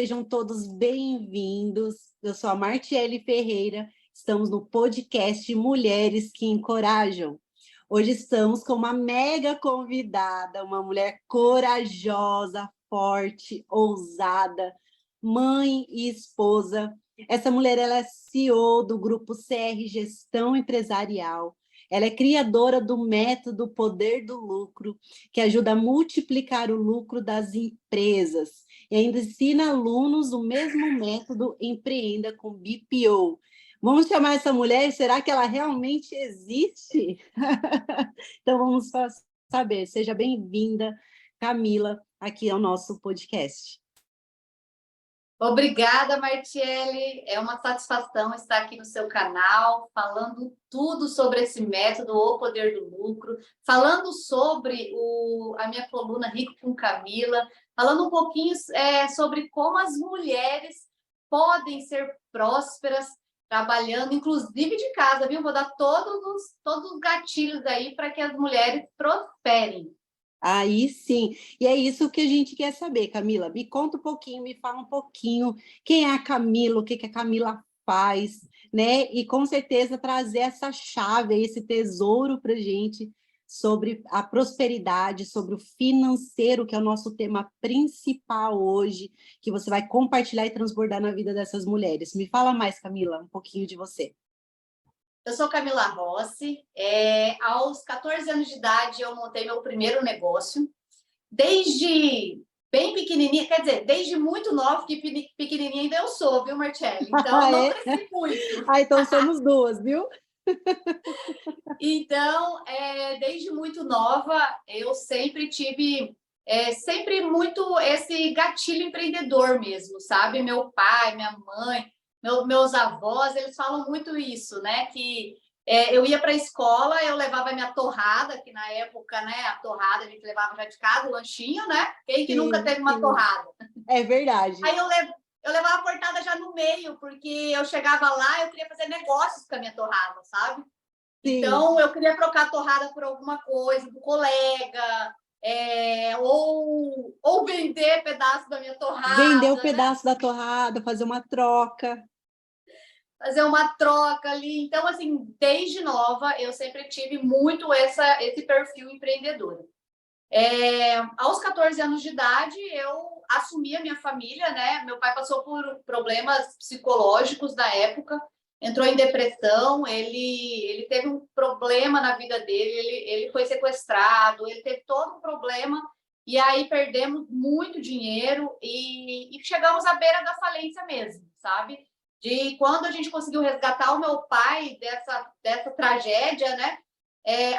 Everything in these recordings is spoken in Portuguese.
sejam todos bem-vindos. Eu sou a Martiele Ferreira, estamos no podcast Mulheres que Encorajam. Hoje estamos com uma mega convidada, uma mulher corajosa, forte, ousada, mãe e esposa. Essa mulher ela é CEO do grupo CR Gestão Empresarial. Ela é criadora do método Poder do Lucro, que ajuda a multiplicar o lucro das empresas. E ainda ensina alunos o mesmo método Empreenda com BPO. Vamos chamar essa mulher, será que ela realmente existe? Então vamos saber. Seja bem-vinda, Camila, aqui ao nosso podcast. Obrigada, Martiele. É uma satisfação estar aqui no seu canal, falando tudo sobre esse método, o poder do lucro, falando sobre a minha coluna Rico com Camila, falando um pouquinho sobre como as mulheres podem ser prósperas trabalhando, inclusive de casa, viu? Vou dar todos os gatilhos aí para que as mulheres prosperem. Aí sim, e é isso que a gente quer saber, Camila. Me conta um pouquinho, me fala um pouquinho quem é a Camila, o que a Camila faz, né? E com certeza trazer essa chave, esse tesouro para a gente sobre a prosperidade, sobre o financeiro, que é o nosso tema principal hoje, que você vai compartilhar e transbordar na vida dessas mulheres. Me fala mais, Camila, um pouquinho de você. Eu sou Camila Rossi. Aos 14 anos de idade, eu montei meu primeiro negócio. Desde bem pequenininha, quer dizer, desde muito nova, que pequenininha ainda eu sou, viu, Martiele? Então, não cresci muito. Então somos duas, viu? Então, desde muito nova, eu sempre tive sempre muito esse gatilho empreendedor mesmo, sabe? Meu pai, minha mãe, meus avós, eles falam muito isso, né? Que eu ia para a escola, eu levava minha torrada, que na época, né, a torrada a gente levava já de casa, o lanchinho, né? Quem que nunca teve uma torrada? É verdade. Aí eu levava a cortada já no meio, porque eu chegava lá, eu queria fazer negócios com a minha torrada, sabe? Sim. Então, eu queria trocar a torrada por alguma coisa, por colega, ou vender pedaço da minha torrada. Vender o pedaço da torrada, fazer uma troca. Fazer uma troca ali. Então, assim, desde nova, eu sempre tive muito esse perfil empreendedor. Aos 14 anos de idade, eu assumi a minha família, né? Meu pai passou por problemas psicológicos na época, entrou em depressão, ele teve um problema na vida dele, ele foi sequestrado, ele teve todo um problema, e aí perdemos muito dinheiro e chegamos à beira da falência mesmo, sabe? De quando a gente conseguiu resgatar o meu pai dessa tragédia, né?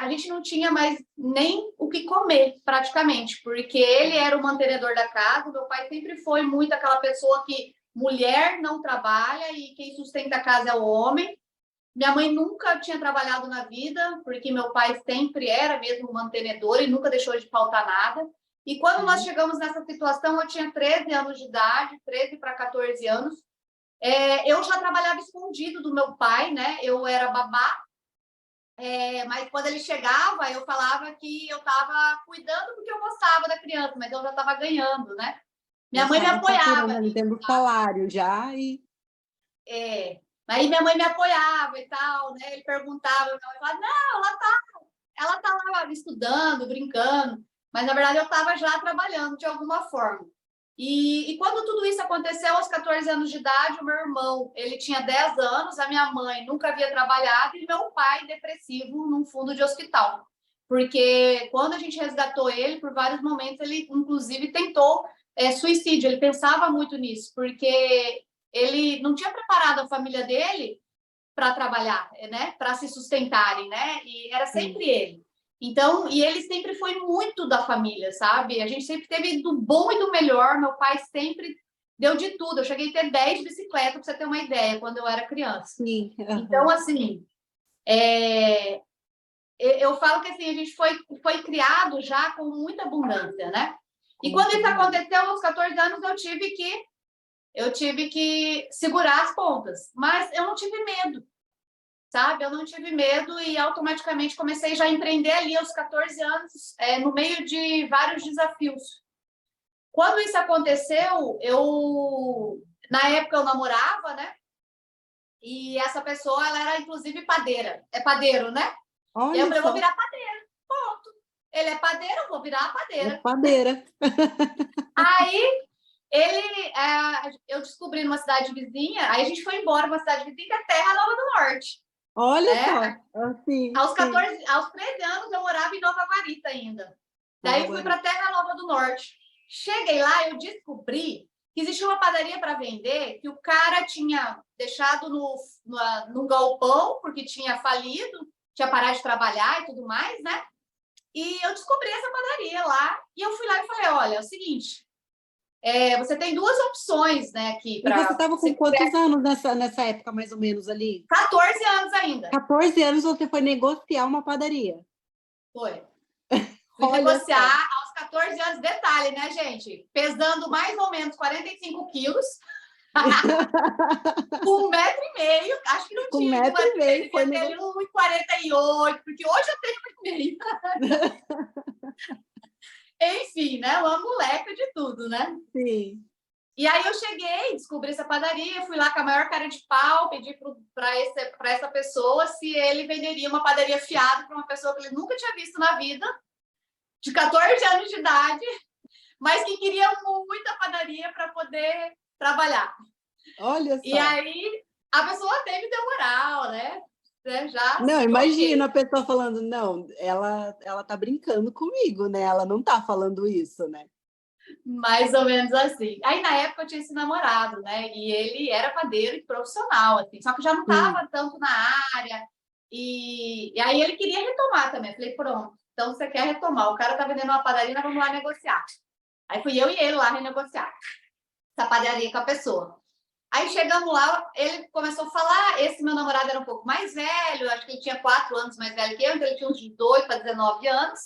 A gente não tinha mais nem o que comer, praticamente, porque ele era o mantenedor da casa, meu pai sempre foi muito aquela pessoa que mulher não trabalha e quem sustenta a casa é o homem. Minha mãe nunca tinha trabalhado na vida, porque meu pai sempre era mesmo mantenedor e nunca deixou de faltar nada. E quando nós chegamos nessa situação, eu tinha 13 anos de idade, 13 para 14 anos, eu já trabalhava escondido do meu pai, né? Eu era babá, mas quando ele chegava, eu falava que eu estava cuidando porque eu gostava da criança, mas eu já estava ganhando, né? Minha mãe me apoiava. Ali, tendo salário já e... Aí minha mãe me apoiava e tal, né? Ele perguntava, eu falava, não, ela tá lá estudando, brincando, mas na verdade eu estava já trabalhando de alguma forma. E quando tudo isso aconteceu, aos 14 anos de idade, o meu irmão, ele tinha 10 anos, a minha mãe nunca havia trabalhado e meu pai depressivo num fundo de hospital. Porque quando a gente resgatou ele, por vários momentos, ele inclusive tentou suicídio, ele pensava muito nisso, porque ele não tinha preparado a família dele para trabalhar, né? Para se sustentarem, né? E era sempre ele. Então, e ele sempre foi muito da família, sabe? A gente sempre teve do bom e do melhor. Meu pai sempre deu de tudo. Eu cheguei a ter 10 bicicletas, para você ter uma ideia, quando eu era criança. Sim. Então, assim, eu falo que assim, a gente foi criado já com muita abundância, né? E quando isso aconteceu, aos 14 anos, eu tive que segurar as pontas. Mas eu não tive medo, sabe? Eu não tive medo e automaticamente comecei já a empreender ali aos 14 anos, no meio de vários desafios. Quando isso aconteceu, na época eu namorava, né? E essa pessoa, ela era inclusive padeira. É padeiro, né? E eu Olha falei, eu vou só, virar padeira. Ponto. Ele é padeiro, eu vou virar a é padeira. padeira. Aí eu descobri numa cidade vizinha, aí a gente foi embora uma cidade vizinha, que é Terra Nova do Norte, Olha né? só, assim, Aos sim. 14, aos 13 anos eu morava em Nova Guarita ainda. Nova Daí fui para Guarita. Terra Nova do Norte. Cheguei lá, eu descobri que existia uma padaria para vender, que o cara tinha deixado no galpão, porque tinha falido, tinha parado de trabalhar e tudo mais, né? E eu descobri essa padaria lá, e eu fui lá e falei, olha, é o seguinte, você tem duas opções, né, aqui E você para estava com quantos anos nessa época, mais ou menos, ali? 14 anos ainda. 14 anos você foi negociar uma padaria. Foi. Fui Olha só. negociar aos 14 anos, detalhe, né, gente? Pesando mais ou menos 45 quilos, com 1,5 m, acho que não Com um tinha de metro e 1,5 m, meio, foi devia ter ali 1,48 m, porque hoje eu tenho 1,5 m. Enfim, né? Uma moleca de tudo, né? Sim. E aí eu cheguei, descobri essa padaria, fui lá com a maior cara de pau, pedi para essa pessoa se ele venderia uma padaria fiada para uma pessoa que ele nunca tinha visto na vida, de 14 anos de idade, mas que queria muito a padaria para poder trabalhar. Olha E só. aí a pessoa teve deu moral, né? Já Não, assim, imagina a ok. pessoa falando, não, ela tá brincando comigo, né? Ela não tá falando isso, né? Mais ou menos assim. Aí, na época, eu tinha esse namorado, né? E ele era padeiro e profissional, assim, só que já não Sim. estava tanto na área. E aí ele queria retomar também. Eu falei, pronto, então você quer retomar. O cara tá vendendo uma padaria, nós vamos lá negociar. Aí fui eu e ele lá renegociar essa padaria com a pessoa. Aí chegamos lá, ele começou a falar. Esse meu namorado era um pouco mais velho, acho que ele tinha 4 anos mais velho que eu, então ele tinha uns 18 para 19 anos.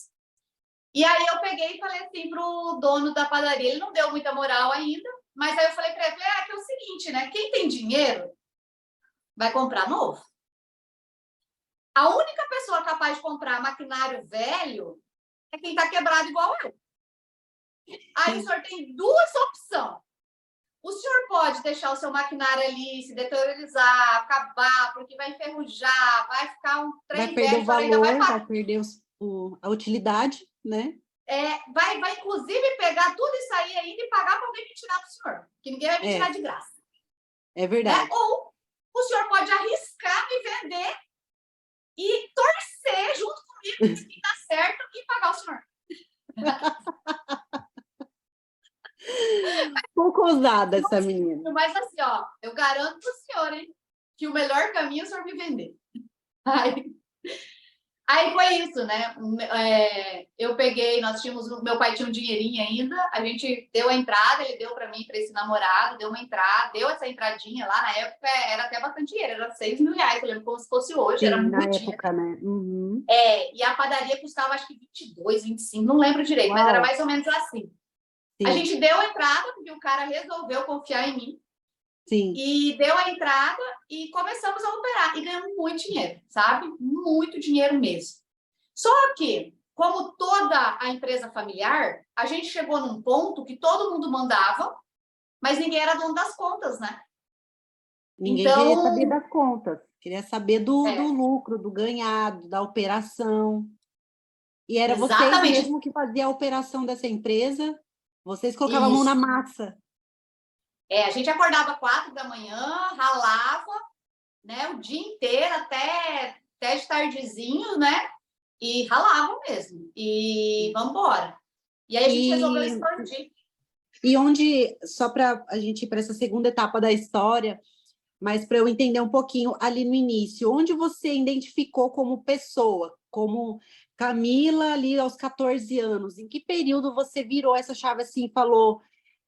E aí eu peguei e falei assim pro dono da padaria, ele não deu muita moral ainda, mas aí eu falei para ele, que é o seguinte, né? Quem tem dinheiro vai comprar novo. A única pessoa capaz de comprar maquinário velho é quem está quebrado igual eu. Aí o senhor tem duas opções. O senhor pode deixar o seu maquinário ali se deteriorizar, acabar, porque vai enferrujar, vai ficar um Vai trem perder velho, o o senhor ainda vai valor, vai pagar. perder a utilidade, né? Vai inclusive pegar tudo isso aí ainda e pagar para alguém me tirar do senhor, que ninguém vai me tirar É, de graça. é Né? verdade. Ou o senhor pode arriscar me vender e torcer junto comigo que está certo e pagar o senhor. Pouco ousada essa menina. Mas assim, ó, eu garanto para o senhor, hein, que o melhor caminho é o senhor me vender. Aí foi isso, né? Eu peguei, meu pai tinha um dinheirinho ainda, a gente deu a entrada, ele deu para mim, para esse namorado, deu uma entrada, deu essa entradinha lá, na época era até bastante dinheiro, era 6 mil reais, eu lembro como se fosse hoje, era Sim, na muito dinheiro. época, né? Uhum. E a padaria custava acho que 22, 25, não lembro direito, mas era Uau, mais ou menos assim. A sim, gente deu a entrada, porque o cara resolveu confiar em mim, sim. e deu a entrada e começamos a operar, e ganhamos muito dinheiro, sabe? Muito dinheiro mesmo. Só que, como toda a empresa familiar, a gente chegou num ponto que todo mundo mandava, mas ninguém era dono das contas, né? Ninguém queria saber Então, das contas, queria saber do é, lucro, do ganhado, da operação. E era vocês exatamente mesmo que faziam a operação dessa empresa, vocês colocavam a mão na isso. massa. A gente acordava 4 da manhã, ralava, né, o dia inteiro até de tardezinho, né? E ralavam mesmo. E vamos embora. E aí a gente resolveu E, expandir. e onde, só para a gente ir para essa segunda etapa da história, mas para eu entender um pouquinho ali no início, onde você identificou como pessoa, como Camila ali aos 14 anos, em que período você virou essa chave assim e falou,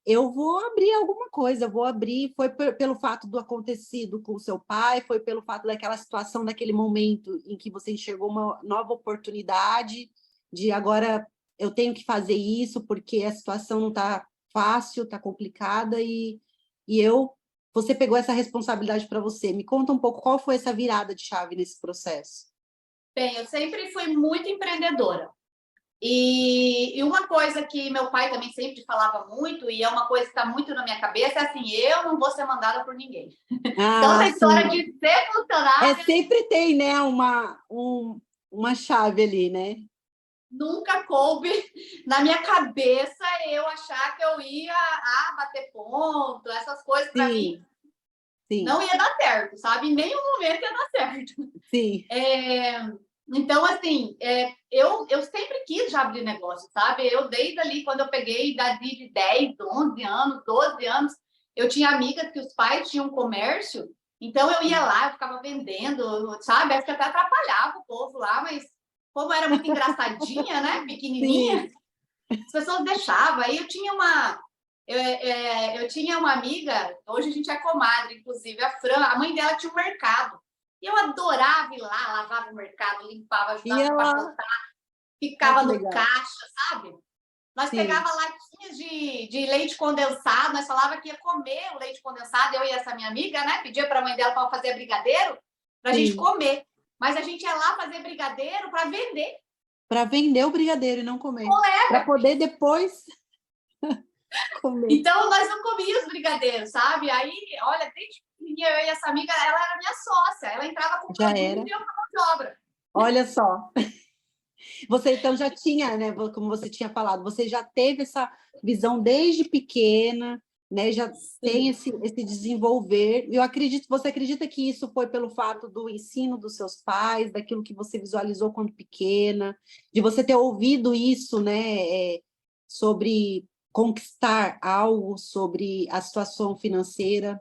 eu vou abrir alguma coisa, eu vou abrir, foi pelo fato do acontecido com o seu pai, foi pelo fato daquela situação, daquele momento em que você enxergou uma nova oportunidade, de agora eu tenho que fazer isso porque a situação não está fácil, está complicada, você pegou essa responsabilidade para você. Me conta um pouco qual foi essa virada de chave nesse processo. Bem, eu sempre fui muito empreendedora. E uma coisa que meu pai também sempre falava muito, e é uma coisa que está muito na minha cabeça, é assim, eu não vou ser mandada por ninguém. Então, Ah, essa história sim. de ser funcionária Sempre tem, né, uma chave ali, né? nunca coube na minha cabeça eu achar que eu ia bater ponto, essas coisas para mim Sim, sim, não ia dar certo, sabe? Em nenhum momento ia dar certo. sim, Então, assim, eu sempre quis já abrir negócio, sabe? Eu, desde ali, quando eu peguei idade de 10, 11 anos, 12 anos, eu tinha amigas que os pais tinham comércio, então eu ia lá, eu ficava vendendo, sabe? Acho que até atrapalhava o povo lá, mas como era muito engraçadinha, né? Pequenininha, sim. as pessoas deixavam. Aí eu tinha uma amiga, hoje a gente é comadre, inclusive, a Fran, a mãe dela tinha um mercado. E eu adorava ir lá, lavava o mercado, limpava, E ajudava a ela, empacotar, ai, ficava que no legal. caixa, sabe? Nós Sim, pegava latinhas de leite condensado, nós falava que ia comer o leite condensado, eu e essa minha amiga, né? Pedia para a mãe dela para fazer brigadeiro, para a gente sim. comer. Mas a gente ia lá fazer brigadeiro para vender. Para vender o brigadeiro e não comer. Para poder depois comer. Então, nós não comíamos brigadeiros, sabe? Aí, olha, desde pequenininha, eu e essa amiga, ela era minha sócia. Ela entrava com Já produto era. e eu com a mão de obra. Olha só. Você então já tinha, né, como você tinha falado, você já teve essa visão desde pequena, né, já tem Sim. esse desenvolver. Eu acredito, você acredita que isso foi pelo fato do ensino dos seus pais, daquilo que você visualizou quando pequena, de você ter ouvido isso, né, sobre conquistar algo, sobre a situação financeira?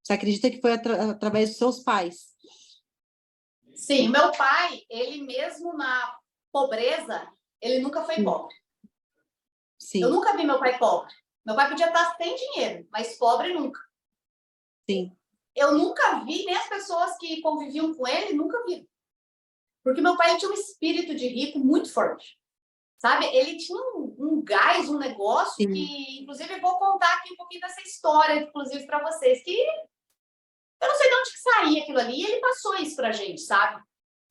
Você acredita que foi através dos seus pais? Sim, meu pai, ele mesmo na pobreza, ele nunca foi Sim, pobre. Eu sim, nunca vi meu pai pobre. Meu pai podia estar sem dinheiro, mas pobre nunca. sim, Eu nunca vi, nem as pessoas que conviviam com ele, nunca vi. Porque meu pai tinha um espírito de rico muito forte. Sabe? Ele tinha um gás, um negócio sim, que, inclusive, vou contar aqui um pouquinho dessa história, inclusive, para vocês, que eu não sei de onde que saía aquilo ali, e ele passou isso pra gente, sabe?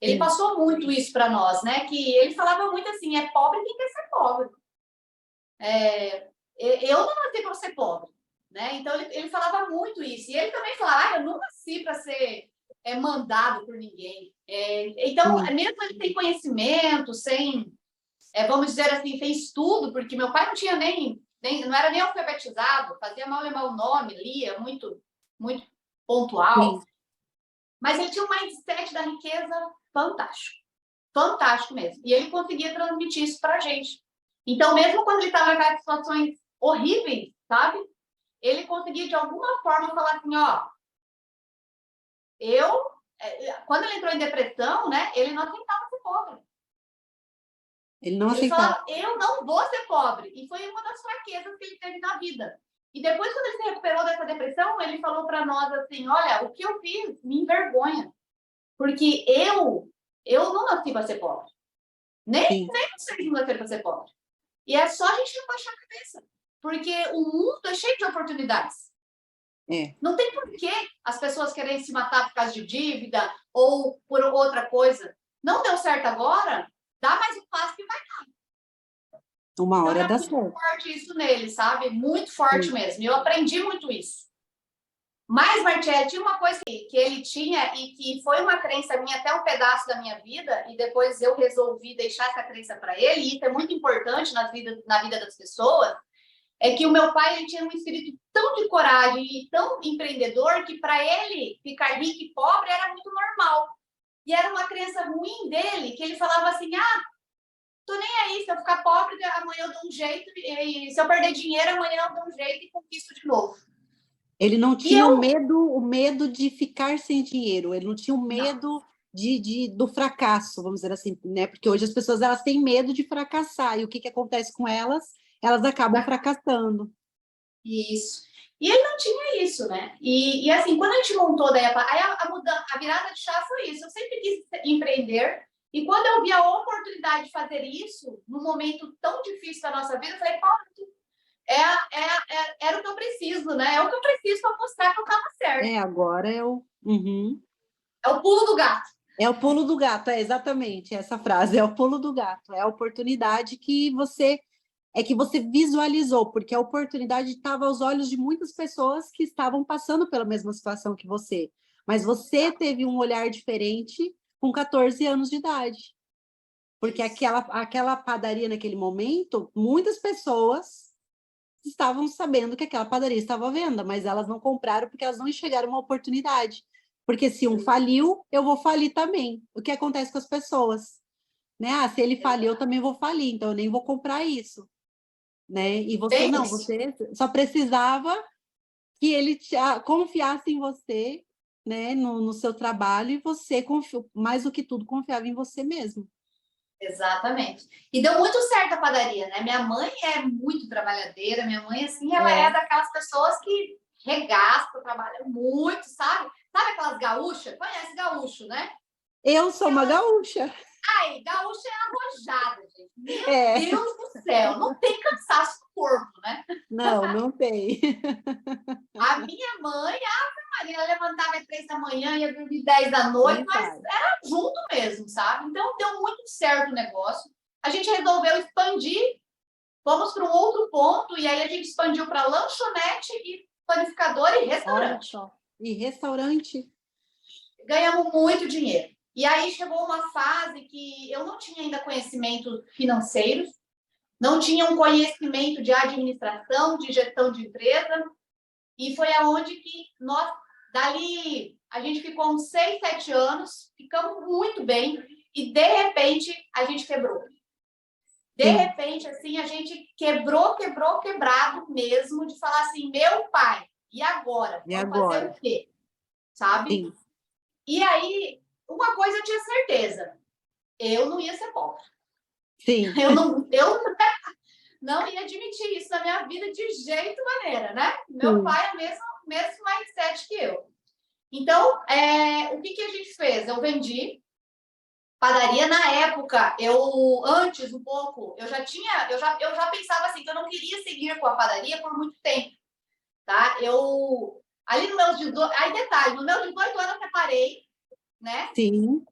Ele sim, passou muito isso para nós, né? Que ele falava muito assim, é pobre quem quer ser pobre. Eu não nasci para ser pobre, né? Então ele falava muito isso. E ele também falava, eu não nasci para ser mandado por ninguém. Então, sim, mesmo ele sem conhecimento, sem, vamos dizer assim, sem estudo, porque meu pai não tinha não era nem alfabetizado, fazia mal e mal o nome, lia muito, muito pontual. sim. Mas ele tinha um mindset da riqueza fantástico. Fantástico mesmo. E ele conseguia transmitir isso para a gente. Então, mesmo quando ele estava em situações horríveis, sabe? Ele conseguia, de alguma forma, falar assim, ó, eu... Quando ele entrou em depressão, né? Ele não aceitava ser pobre. Ele não Ele aceitava. falava, eu não vou ser pobre. E foi uma das fraquezas que ele teve na vida. E depois, quando ele se recuperou dessa depressão, ele falou para nós assim, olha, o que eu fiz me envergonha. Porque eu não nasci para ser pobre. Sim, Nem vocês não nasceram para ser pobre. E é só a gente não baixar a cabeça. Porque o mundo é cheio de oportunidades. é. Não tem por que as pessoas querem se matar por causa de dívida ou por outra coisa. Não deu certo agora, dá mais um passo que vai. Uma Então hora era dá muito certo. forte isso nele, sabe? Muito forte Sim, mesmo. E eu aprendi muito isso. Mas, Martielli, tinha uma coisa que ele tinha e que foi uma crença minha até um pedaço da minha vida, e depois eu resolvi deixar essa crença para ele, e isso é muito importante na vida das pessoas, é que o meu pai ele tinha um espírito tão de coragem e tão empreendedor que para ele ficar rico e pobre era muito normal. E era uma crença ruim dele, que ele falava assim, tô nem aí, se eu ficar pobre, amanhã eu dou um jeito, e se eu perder dinheiro, amanhã eu dou um jeito e conquisto de novo. ele não E tinha eu, o medo de ficar sem dinheiro, ele não tinha o não, medo do fracasso, vamos dizer assim, né? Porque hoje as pessoas elas têm medo de fracassar, e o que, que acontece com elas? Elas acabam fracassando. isso. E ele não tinha isso, né? E assim, quando a gente montou daí a virada de chave foi isso. Eu sempre quis empreender. E quando eu vi a oportunidade de fazer isso, num momento tão difícil da nossa vida, eu falei, Paulo, era o que eu preciso, né? É o que eu preciso para mostrar que eu estava certo. É, agora é o. Uhum. É o pulo do gato. É o pulo do gato, é exatamente essa frase, é o pulo do gato, é a oportunidade que você visualizou, porque a oportunidade estava aos olhos de muitas pessoas que estavam passando pela mesma situação que você, mas você teve um olhar diferente com 14 anos de idade, porque aquela padaria naquele momento, muitas pessoas estavam sabendo que aquela padaria estava à venda, mas elas não compraram porque elas não enxergaram uma oportunidade. Porque se um faliu, eu vou falir também. O que acontece com as pessoas? Né? Ah, se ele falir, eu também vou falir, então eu nem vou comprar isso. Né? E você Bem não, isso. você só precisava que ele confiasse em você, né, no seu trabalho, e você, mais do que tudo, confiava em você mesmo. Exatamente. E deu muito certo a padaria, né? Minha mãe é muito trabalhadeira, minha mãe, assim, ela é É. daquelas pessoas que regastam, trabalha muito, sabe? Sabe aquelas gaúchas? Conhece gaúcho, né? Eu sou uma Aquelas... gaúcha. Ai, gaúcha é arrojada, gente. Meu É. Deus do céu, não tem cansaço no corpo, né? Não, não tem. A minha mãe, a Maria, levantava às 3 da manhã, ia dormir 10 da noite, Nem mas faz. era junto mesmo, sabe? Então deu muito certo o negócio. A gente resolveu expandir. Fomos para um outro ponto e aí a gente expandiu para lanchonete e panificador e Olha restaurante. só. E restaurante? Ganhamos muito dinheiro. E aí chegou uma fase que eu não tinha ainda conhecimentos financeiros, não tinha um conhecimento de administração, de gestão de empresa, e foi aonde que nós, dali, a gente ficou uns 6, 7 anos, ficamos muito bem, e de repente a gente quebrou. De Sim. repente, assim, a gente quebrado mesmo, de falar assim, meu pai, e agora? E Vamos fazer agora? o quê? Sabe? Sim. E aí, uma coisa eu tinha certeza, eu não ia ser pobre. Sim. Eu não ia admitir isso na minha vida de jeito maneira, né? Meu Sim. pai é o mesmo mindset que eu. Então, o que a gente fez? Eu vendi padaria na época, antes um pouco, eu já pensava assim que eu não queria seguir com a padaria por muito tempo, tá? Ali no meus 18, aí detalhe, no meus 18 anos eu separei, né? Sim.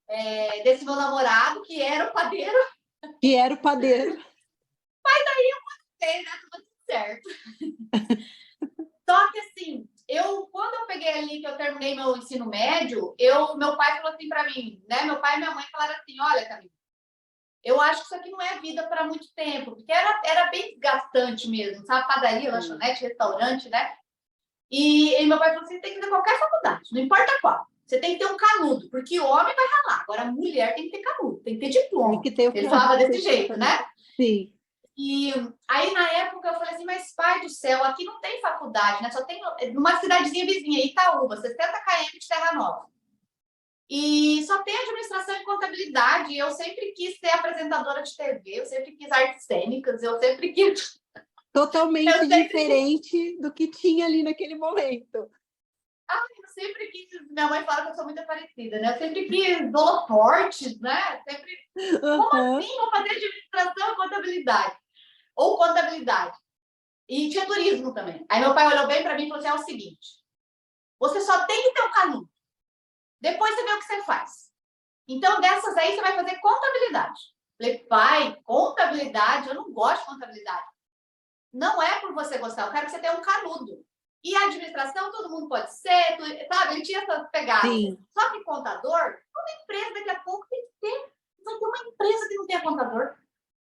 Desse meu namorado que era o padeiro, Que era o padeiro. né? Tudo certo. Só que assim, quando eu peguei ali que eu terminei meu ensino médio, meu pai falou assim para mim, né? Meu pai e minha mãe falaram assim, olha, Camila, eu acho que isso aqui não é vida para muito tempo, porque era bem desgastante mesmo, sabe? Padaria, Sim. lanchonete, restaurante, né? E meu pai falou assim: você tem que ter qualquer faculdade, não importa qual. Você tem que ter um canudo, porque o homem vai ralar. Agora, a mulher tem que ter canudo, tem que ter Tem diploma. que ter Ele falava desse tem que ter jeito, canudo. né? Sim. E aí, na época, eu falei assim: mas pai do céu, aqui não tem faculdade, né? Só tem numa cidadezinha vizinha, Itaúba, 60 km de Terra Nova. E só tem administração e contabilidade. E eu sempre quis ser apresentadora de TV, eu sempre quis artes cênicas, eu sempre quis. Totalmente Eu sempre quis. diferente do que tinha ali naquele momento. Eu sempre quis. Minha mãe fala que eu sou muito parecida, né? Eu sempre quis holofortes, né? Sempre. Como Uhum. assim? Vou fazer administração e contabilidade. Ou contabilidade. E tinha turismo também. Aí meu pai olhou bem para mim e falou assim: é o seguinte, você só tem que ter um canudo. Depois você vê o que você faz. Então, dessas aí, você vai fazer contabilidade. Falei, pai, contabilidade? Eu não gosto de contabilidade. Não é por você gostar, eu quero que você tenha um canudo. E a administração, todo mundo pode ser, sabe? Ele tinha essa pegada. Sim. Só que contador, toda empresa daqui a pouco tem que ter. Vai ter uma empresa que não tenha contador.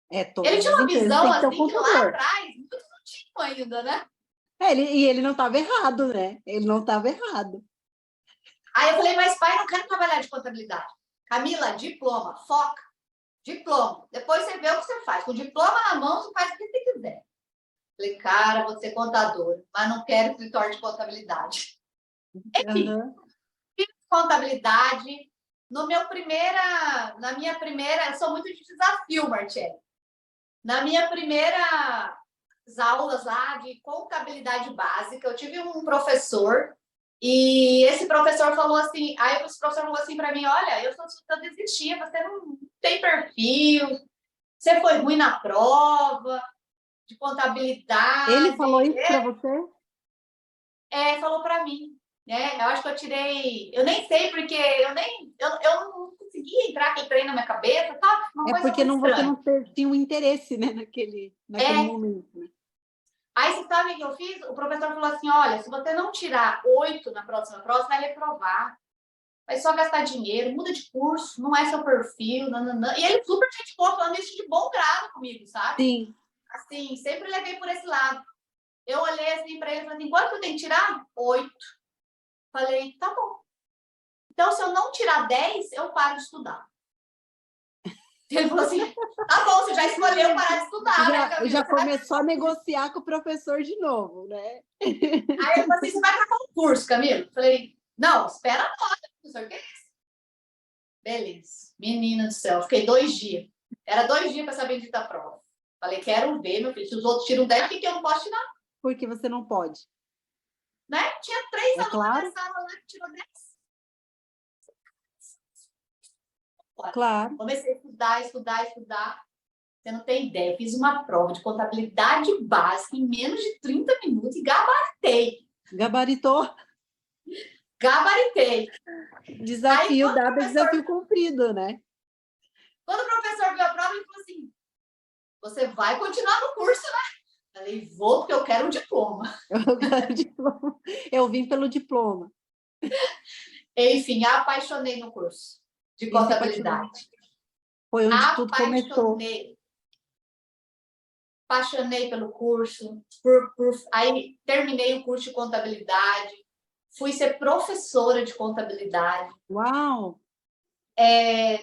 Ele Todas tinha as uma empresas visão têm que ter um assim que lá contador. atrás muitos não tinham ainda, né? E ele não estava errado, né? Ele não estava errado. Aí eu falei, mas pai, não quero trabalhar de contabilidade. Camila, diploma, foca, diploma. Depois você vê o que você faz. Com o diploma na mão, você faz o que você quiser. Falei, cara, vou ser contador, mas não quero escritório de contabilidade. Enfim, Uhum. fiz contabilidade. Na minha primeira, eu sou muito de desafio, Marcelo. Na minha primeira aulas lá de contabilidade básica, eu tive um professor e esse professor falou assim, aí esse professor falou assim para mim, olha, eu estou desistindo, você não tem perfil, você foi ruim na prova de Ele contabilidade. falou isso para você? Falou para mim, né? Eu acho que eu tirei, eu nem sei porque eu não conseguia entrar aquele trem na minha cabeça, tá? Uma coisa porque muito você estranha. não tinha um interesse, né, naquele momento, né? Aí, você sabe o que eu fiz? O professor falou assim, olha, se você não tirar 8 na próxima prova, você vai reprovar. Vai só gastar dinheiro, muda de curso, não é seu perfil, nananã. E ele super gente boa, falando isso de bom grado comigo, sabe? Sim. Assim, sempre levei por esse lado. Eu olhei assim para ele e falei assim, quanto eu tenho que tirar? 8. Falei, tá bom. Então, se eu não tirar 10, eu paro de estudar. Ele falou assim, tá bom, você já escolheu parar de estudar, né, Camila? Já começou a negociar com o professor de novo, né? Aí ele falou assim, você vai para concurso, Camila? Falei, não, espera a nota, professor, que é isso? Beleza. Menina do céu, fiquei 2 dias. Era 2 dias para essa bendita prova. Falei, quero ver, meu filho, se os outros tiram 10, por que eu não posso tirar? Porque você não pode. Né? Tinha 3 alunos claro. na sala lá que tirou 10. Claro. Comecei a estudar. Você não tem ideia. Eu fiz uma prova de contabilidade básica em menos de 30 minutos e gabaritei. Gabaritou. Gabaritei. Desafio dado é desafio cumprido, né? Quando o professor viu a prova, ele falou assim, você vai continuar no curso, né? Falei, vou porque eu quero um diploma. Eu vim pelo diploma. Enfim, apaixonei no curso de contabilidade. Foi onde tudo começou. Apaixonei pelo curso. Aí terminei o curso de contabilidade. Fui ser professora de contabilidade. Uau!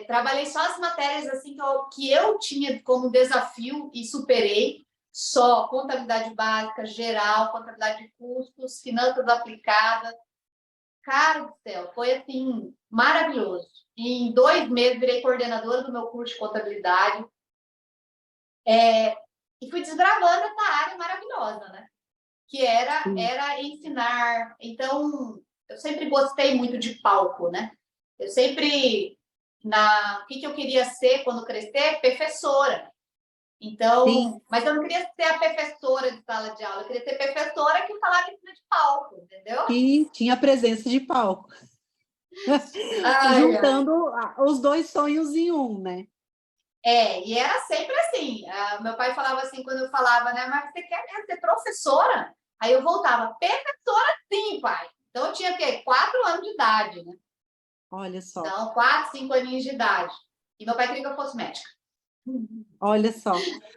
Trabalhei só as matérias assim que eu tinha como desafio e superei. Só contabilidade básica, geral, contabilidade de custos, finanças aplicadas. Cara do céu, foi assim, maravilhoso. E em 2 meses virei coordenadora do meu curso de contabilidade. E fui desbravando essa área maravilhosa, né? Que era ensinar. Então, eu sempre gostei muito de palco, né? Eu sempre... O que eu queria ser quando crescer? Professora. Então, sim. Mas eu não queria ser a professora de sala de aula, eu queria ser professora que falava em cima de palco, entendeu? Que tinha presença de palco. Juntando os 2 sonhos em um, né? E era sempre assim. Meu pai falava assim, quando eu falava, né? Mas você quer ser professora? Aí eu voltava, professora sim, pai. Então eu tinha o quê? 4 anos de idade, né? Olha só. Então, 4, 5 aninhos de idade. E meu pai queria que eu fosse médica. Olha só.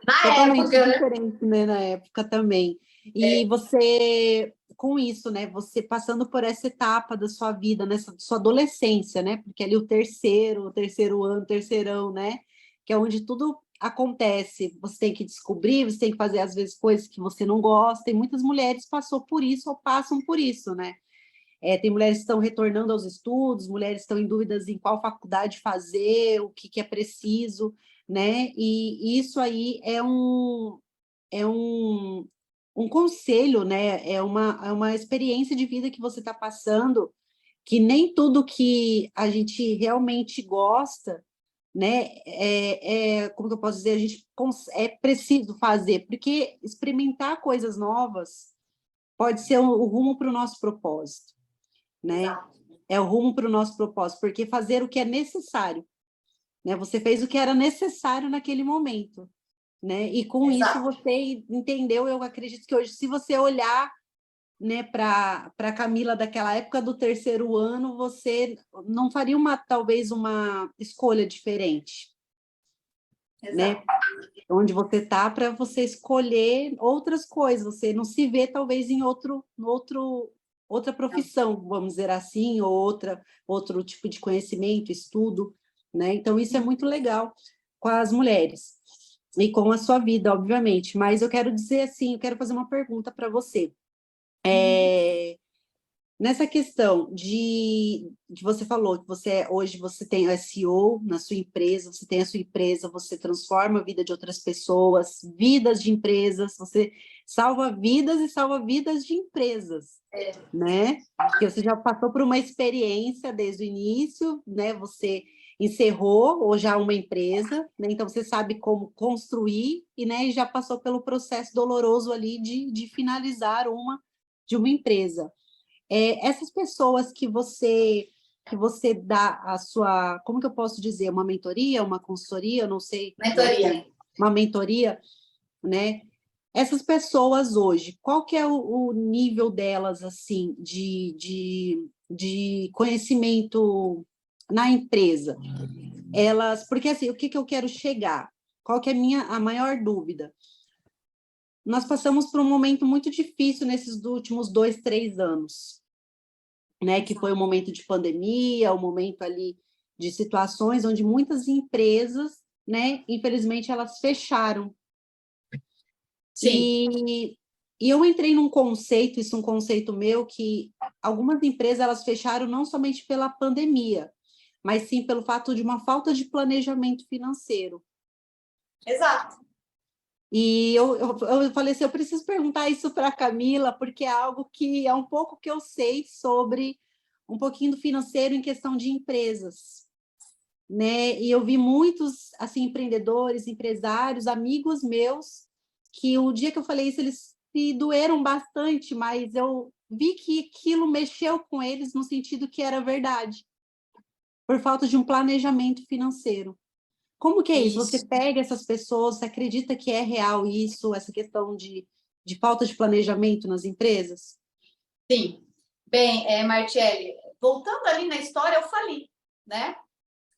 Na totalmente época, diferente, né? Na época também. E você, com isso, né? Você passando por essa etapa da sua vida, nessa sua adolescência, né? Porque ali o terceiro ano, terceirão, né? Que é onde tudo acontece. Você tem que descobrir, você tem que fazer, às vezes, coisas que você não gosta. E muitas mulheres passou por isso ou passam por isso, né? Tem mulheres que estão retornando aos estudos, mulheres que estão em dúvidas em qual faculdade fazer, o que é preciso, né? E isso aí é um conselho, né? É uma experiência de vida que você está passando, que nem tudo que a gente realmente gosta, né? Como que eu posso dizer? A gente é preciso fazer, porque experimentar coisas novas pode ser o rumo para o nosso propósito, né? Exato. É o rumo para o nosso propósito, porque fazer o que é necessário, né? Você fez o que era necessário naquele momento, né? E com Exato. isso você entendeu, eu acredito que hoje, se você olhar, né, para Camila daquela época do terceiro ano, você não faria talvez uma escolha diferente, Exato. né? Onde você está para você escolher outras coisas, você não se vê talvez em outra profissão, vamos dizer assim, ou outro tipo de conhecimento, estudo, né? Então isso é muito legal com as mulheres e com a sua vida, obviamente. Mas eu quero dizer assim, eu quero fazer uma pergunta para você. Nessa questão de você falou que hoje você tem a CEO na sua empresa, você tem a sua empresa, você transforma a vida de outras pessoas, vidas de empresas, você salva vidas e salva vidas de empresas, né? Porque você já passou por uma experiência desde o início, né? Você encerrou ou já uma empresa, né? Então você sabe como construir e, né, e já passou pelo processo doloroso ali de finalizar de uma empresa. Essas pessoas que você que você dá a sua, como que eu posso dizer, uma mentoria, uma consultoria, eu não sei, Mentoria. uma mentoria, né? Essas pessoas hoje, qual que é o nível delas, assim, de conhecimento na empresa? Elas, porque assim, o que que eu quero chegar? Qual que é a maior dúvida? Nós passamos por um momento muito difícil nesses últimos 2, 3 anos, né? Que foi o momento de pandemia, o momento ali de situações onde muitas empresas, né? Infelizmente, elas fecharam. Sim. E eu entrei num conceito, isso é um conceito meu, que algumas empresas elas fecharam não somente pela pandemia, mas sim pelo fato de uma falta de planejamento financeiro. Exato. E eu falei assim, eu preciso perguntar isso para a Camila, porque é algo que é um pouco que eu sei sobre um pouquinho do financeiro em questão de empresas, né? E eu vi muitos assim empreendedores, empresários, amigos meus, que o dia que eu falei isso eles se doeram bastante, mas eu vi que aquilo mexeu com eles no sentido que era verdade, por falta de um planejamento financeiro. Como que é isso? Você pega essas pessoas, você acredita que é real isso, essa questão de falta de planejamento nas empresas? Sim. Bem, Martiele, voltando ali na história, eu fali, né?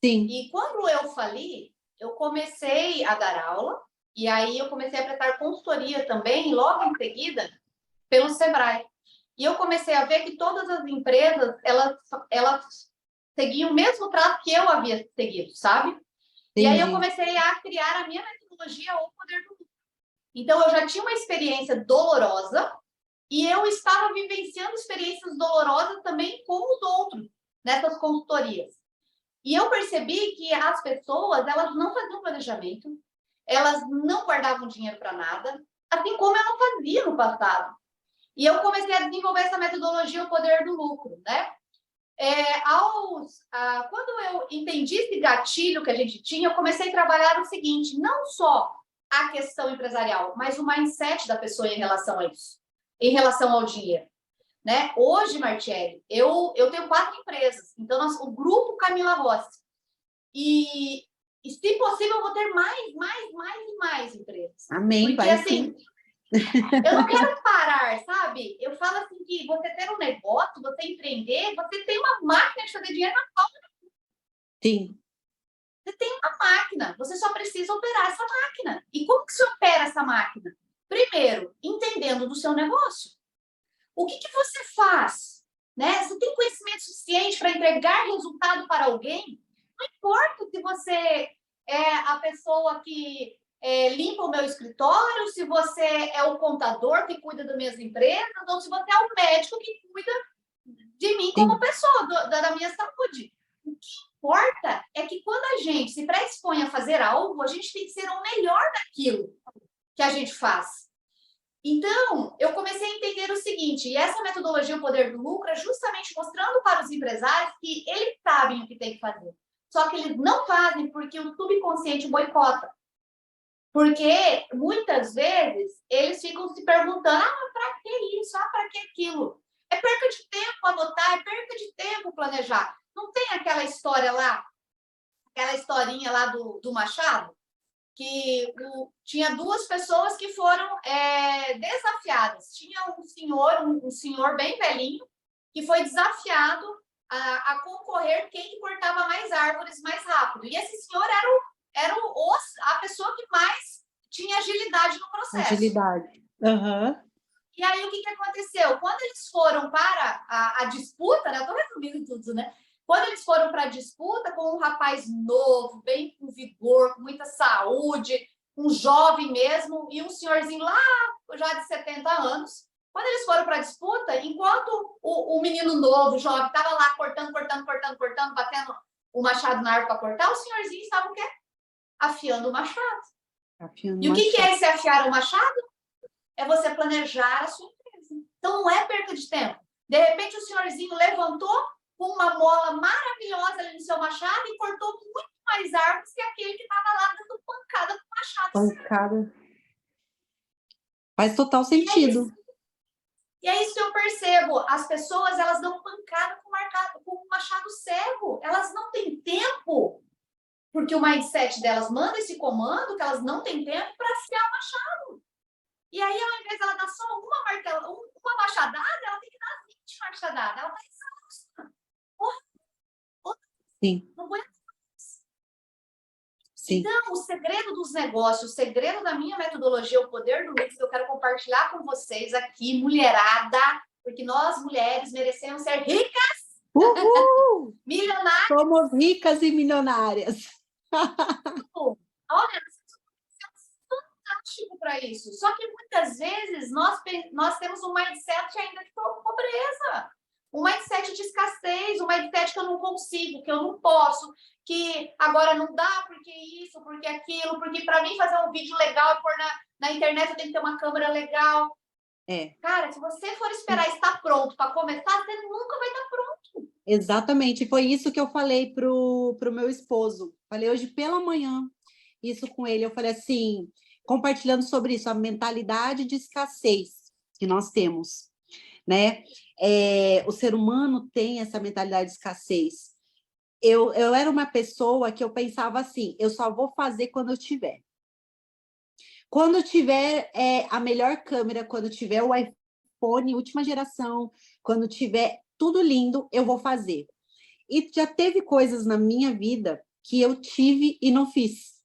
Sim. E quando eu fali, eu comecei a dar aula, e aí eu comecei a prestar consultoria também, logo em seguida, pelo Sebrae. E eu comecei a ver que todas as empresas, elas seguiam o mesmo trato que eu havia seguido, sabe? E aí eu Entendi. comecei a criar a minha metodologia, O Poder do Lucro. Então, eu já tinha uma experiência dolorosa e eu estava vivenciando experiências dolorosas também com os outros, nessas consultorias. E eu percebi que as pessoas, elas não faziam planejamento, elas não guardavam dinheiro para nada, assim como eu não fazia no passado. E eu comecei a desenvolver essa metodologia, o poder do lucro, né? Quando eu entendi esse gatilho que a gente tinha, eu comecei a trabalhar o seguinte, não só a questão empresarial, mas o mindset da pessoa em relação a isso, em relação ao dinheiro. Né? Hoje, Martiele, eu tenho 4 empresas, então o grupo Camila Rossi. E se possível, eu vou ter mais empresas. Amém, Porque, vai assim, sim. eu não quero parar, sabe? Eu falo assim que você ter um negócio, você empreender, você tem uma máquina de fazer dinheiro na palma. Sim. Você tem uma máquina, você só precisa operar essa máquina. E como que você opera essa máquina? Primeiro, entendendo do seu negócio. O que você faz? Né? Você tem conhecimento suficiente para entregar resultado para alguém? Não importa se você é a pessoa que limpa o meu escritório, se você é o contador que cuida das minhas empresas, ou se você é o médico que cuida de mim como Sim. pessoa, da minha saúde. O que importa é que quando a gente se predispõe a fazer algo, a gente tem que ser o melhor daquilo que a gente faz. Então, eu comecei a entender o seguinte, e essa metodologia, o poder do lucro, é justamente mostrando para os empresários que eles sabem o que tem que fazer. Só que eles não fazem porque o subconsciente boicota. Porque, muitas vezes, eles ficam se perguntando, para que isso? Para que aquilo? É perca de tempo anotar, é perca de tempo planejar. Não tem aquela história lá, aquela historinha lá do Machado? Que tinha 2 pessoas que foram desafiadas. Tinha um senhor bem velhinho, que foi desafiado a concorrer quem cortava mais árvores mais rápido. E esse senhor era a pessoa que mais tinha agilidade no processo. Agilidade. Uhum. E aí, o que aconteceu? Quando eles foram para a disputa, né? Eu estou resumindo tudo, né? Quando eles foram para a disputa com um rapaz novo, bem com vigor, com muita saúde, um jovem mesmo, e um senhorzinho lá, já de 70 anos, quando eles foram para a disputa, enquanto o menino novo, o jovem, estava lá cortando, batendo o machado na árvore para cortar, o senhorzinho estava o quê? Afiando o machado. Afiando E o que machado. é esse afiar o machado? É você planejar a sua empresa. Então, não é perda de tempo. De repente, o senhorzinho levantou com uma mola maravilhosa ali no seu machado e cortou muito mais árvores que aquele que estava lá dando pancada com o machado. Pancada. Faz total E aí, sentido. E é isso que eu percebo. As pessoas, elas dão pancada com o machado cego. Elas não têm tempo, porque o mindset delas manda esse comando que elas não têm tempo para afiar o machado. E aí, ao invés dela dar só uma machadada, ela tem que dar 20 machadadas. Ela está exausta. Sim. Não aguenta. Sim. Então, o segredo dos negócios, o segredo da minha metodologia, o poder do mix, que eu quero compartilhar com vocês aqui, mulherada, porque nós, mulheres, merecemos ser ricas, Uhul! milionárias. Somos ricas e milionárias. Olha, fantástico para isso. Só que muitas vezes nós temos um mindset ainda de pobreza. Um mindset de escassez, um mindset que eu não consigo, que eu não posso, que agora não dá, porque isso, porque aquilo, porque para mim fazer um vídeo legal e pôr na internet eu tenho que ter uma câmera legal. Cara, se você for esperar estar pronto para começar, você nunca vai estar pronto. Exatamente, foi isso que eu falei pro meu esposo. Falei hoje pela manhã isso com ele. Eu falei assim, compartilhando sobre isso, a mentalidade de escassez que nós temos, né? O ser humano tem essa mentalidade de escassez. Eu era uma pessoa que eu pensava assim, eu só vou fazer quando eu tiver. Quando eu tiver a melhor câmera, quando eu tiver o iPhone última geração, quando tiver tudo lindo, eu vou fazer. E já teve coisas na minha vida que eu tive e não fiz.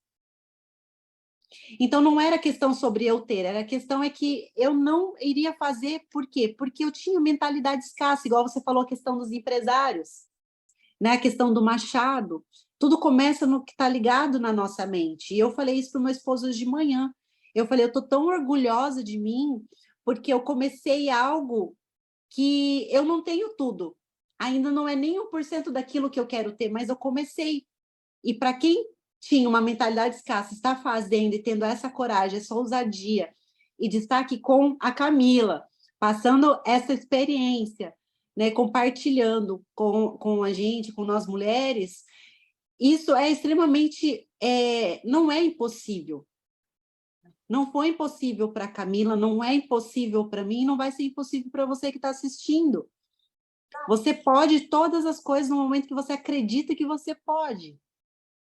Então, não era questão sobre eu ter, era a questão é que eu não iria fazer, por quê? Porque eu tinha mentalidade escassa, igual você falou a questão dos empresários, né? A questão do machado. Tudo começa no que está ligado na nossa mente. E eu falei isso para o meu esposo hoje de manhã. Eu falei, eu estou tão orgulhosa de mim, porque eu comecei algo que eu não tenho tudo. Ainda não é nem 1% daquilo que eu quero ter, mas eu comecei. E para quem tinha uma mentalidade escassa, está fazendo e tendo essa coragem, essa ousadia, e de estar aqui com a Camila, passando essa experiência, né, compartilhando com a gente, com nós mulheres, isso é extremamente, não é impossível. Não foi impossível para a Camila, não é impossível para mim, não vai ser impossível para você que está assistindo. Você pode todas as coisas no momento que você acredita que você pode.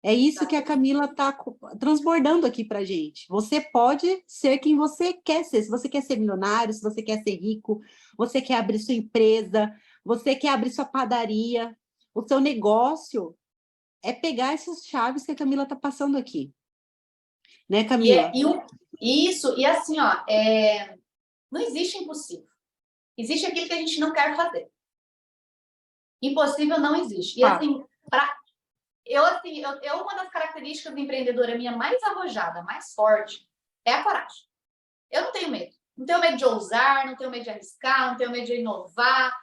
É isso que a Camila está transbordando aqui para a gente. Você pode ser quem você quer ser. Se você quer ser milionário, se você quer ser rico, você quer abrir sua empresa, você quer abrir sua padaria, o seu negócio é pegar essas chaves que a Camila está passando aqui. Né, Camila? Isso, e assim, ó, não existe impossível. Existe aquilo que a gente não quer fazer. Impossível não existe. E assim, uma das características do empreendedora minha mais arrojada, mais forte, é a coragem. Eu não tenho medo. Não tenho medo de ousar, não tenho medo de arriscar, não tenho medo de inovar.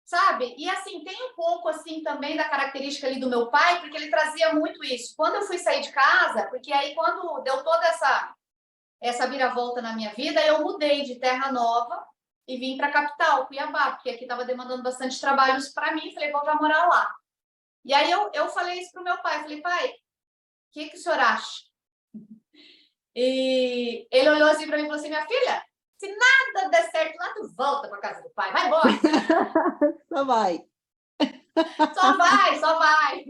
Sabe? E assim, tem um pouco assim também da característica ali do meu pai, porque ele trazia muito isso. Quando eu fui sair de casa, porque aí quando deu toda essa viravolta na minha vida, eu mudei de Terra Nova e vim para a capital, Cuiabá, porque aqui estava demandando bastante trabalhos para mim, falei, vou já morar lá. E aí eu falei isso para o meu pai, falei, pai, o que o senhor acha? E ele olhou assim para mim e falou assim, minha filha, se nada der certo lá, tu volta para casa do pai, vai embora. Só vai. Só vai, só vai.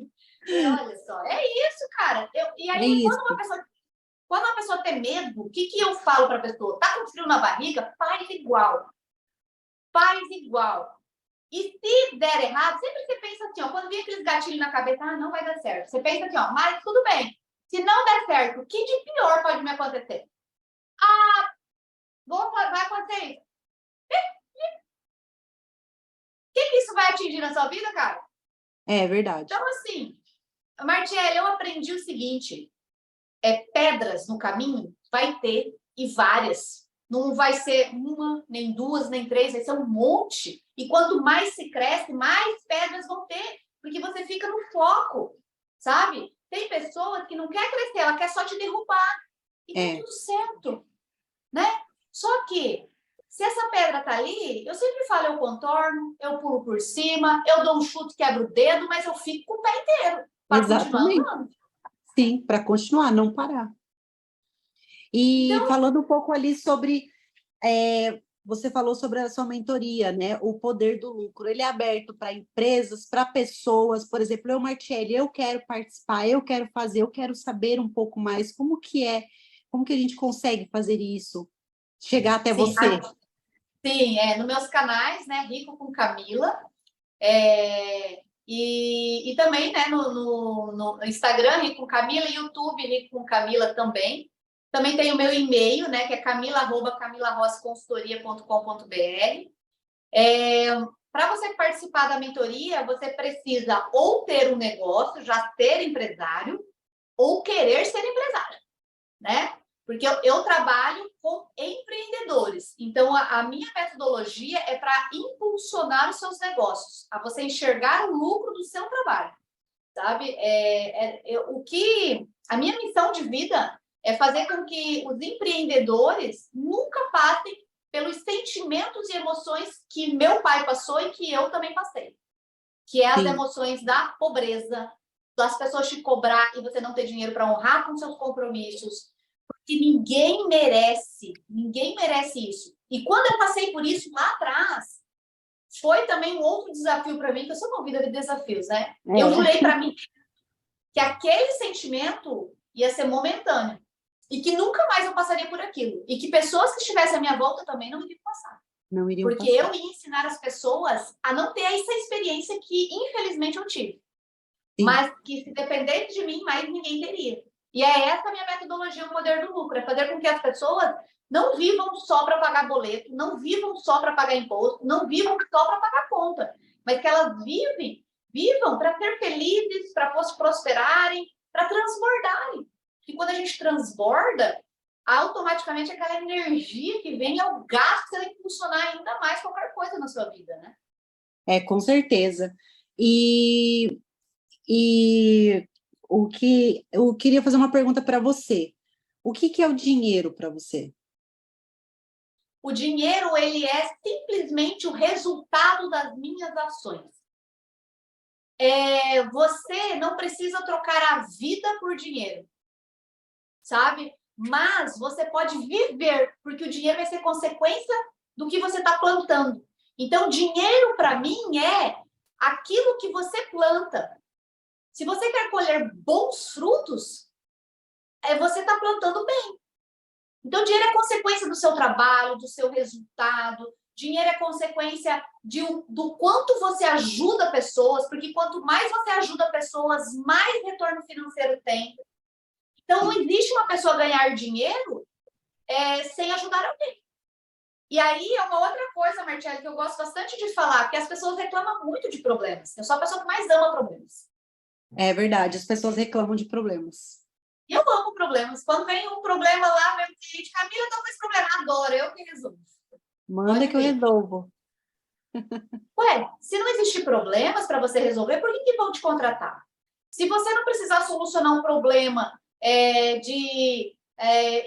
E olha só, é isso, cara. E aí, quando uma pessoa tem medo, o que eu falo para a pessoa? Tá com frio na barriga? Faz igual. Faz igual. E se der errado, sempre você pensa assim, ó, quando vem aqueles gatilhos na cabeça, não vai dar certo. Você pensa assim, ó, mas tudo bem. Se não der certo, o que de pior pode me acontecer? Vai acontecer isso. O que isso vai atingir na sua vida, cara? É verdade. Então, assim, Martiele, eu aprendi o seguinte, pedras no caminho vai ter, e várias. Não vai ser uma, nem duas, nem três, vai ser um monte. E quanto mais se cresce, mais pedras vão ter, porque você fica no foco, sabe? Tem pessoas que não quer crescer, ela quer só te derrubar. E tá tudo certo, né? Só que, se essa pedra tá ali, eu sempre falo, eu contorno, eu pulo por cima, eu dou um chute, quebro o dedo, mas eu fico com o pé inteiro para continuar andando. Sim, para continuar, não parar. E então, falando um pouco ali sobre você falou sobre a sua mentoria, né? O poder do lucro. Ele é aberto para empresas, para pessoas. Por exemplo, eu, Martiele, eu quero participar, eu quero fazer, eu quero saber um pouco mais como que é, como que a gente consegue fazer isso, chegar até Sim, você. sim, nos meus canais, né? Rico com Camila. E também, né, no Instagram, Rico com Camila, YouTube, Rico com Camila também. Também tem o meu e-mail, né, que é camila@camilarosconsultoria.com.br. Para você participar da mentoria, você precisa ou ter um negócio, já ser empresário, ou querer ser empresário, né? Porque eu trabalho com empreendedores. Então, a minha metodologia é para impulsionar os seus negócios, a você enxergar o lucro do seu trabalho, sabe? A minha missão de vida é fazer com que os empreendedores nunca passem pelos sentimentos e emoções que meu pai passou e que eu também passei, que é as Sim. emoções da pobreza, das pessoas te cobrar e você não ter dinheiro para honrar com seus compromissos, porque ninguém merece isso. E quando eu passei por isso lá atrás, foi também um outro desafio para mim, que eu sou movida de desafios, né? Eu jurei para mim que aquele sentimento ia ser momentâneo e que nunca mais eu passaria por aquilo. E que pessoas que estivessem à minha volta também não iriam passar. Não iriam Porque passar. eu ia ensinar as pessoas a não ter essa experiência que, infelizmente, eu tive. Sim. Mas que, se dependesse de mim, mais ninguém teria. E é essa a minha metodologia, o poder do lucro. É fazer com que as pessoas não vivam só para pagar boleto, não vivam só para pagar imposto, não vivam só para pagar conta, mas que elas vivam para ser felizes, para prosperarem, para transbordarem. E quando a gente transborda, automaticamente aquela energia que vem é o gasto para impulsionar ainda mais qualquer coisa na sua vida, né? Com certeza. E eu queria fazer uma pergunta para você. O que é o dinheiro para você? O dinheiro, ele é simplesmente o resultado das minhas ações. Você não precisa trocar a vida por dinheiro, sabe? Mas você pode viver, porque o dinheiro vai ser consequência do que você está plantando. Então, dinheiro, para mim, é aquilo que você planta. Se você quer colher bons frutos, você está plantando bem. Então, dinheiro é consequência do seu trabalho, do seu resultado. Dinheiro é consequência do quanto você ajuda pessoas, porque quanto mais você ajuda pessoas, mais retorno financeiro tem. Então, não existe uma pessoa ganhar dinheiro sem ajudar alguém. E aí é uma outra coisa, Martiele, que eu gosto bastante de falar, porque as pessoas reclamam muito de problemas. Eu sou a pessoa que mais ama problemas. É verdade, as pessoas reclamam de problemas. E eu amo problemas. Quando vem um problema lá, meu cliente, Camila, tô com esse problema, adoro, eu que resolvo. Manda que eu resolvo. Ué, se não existir problemas para você resolver, por que vão te contratar? Se você não precisar solucionar um problema de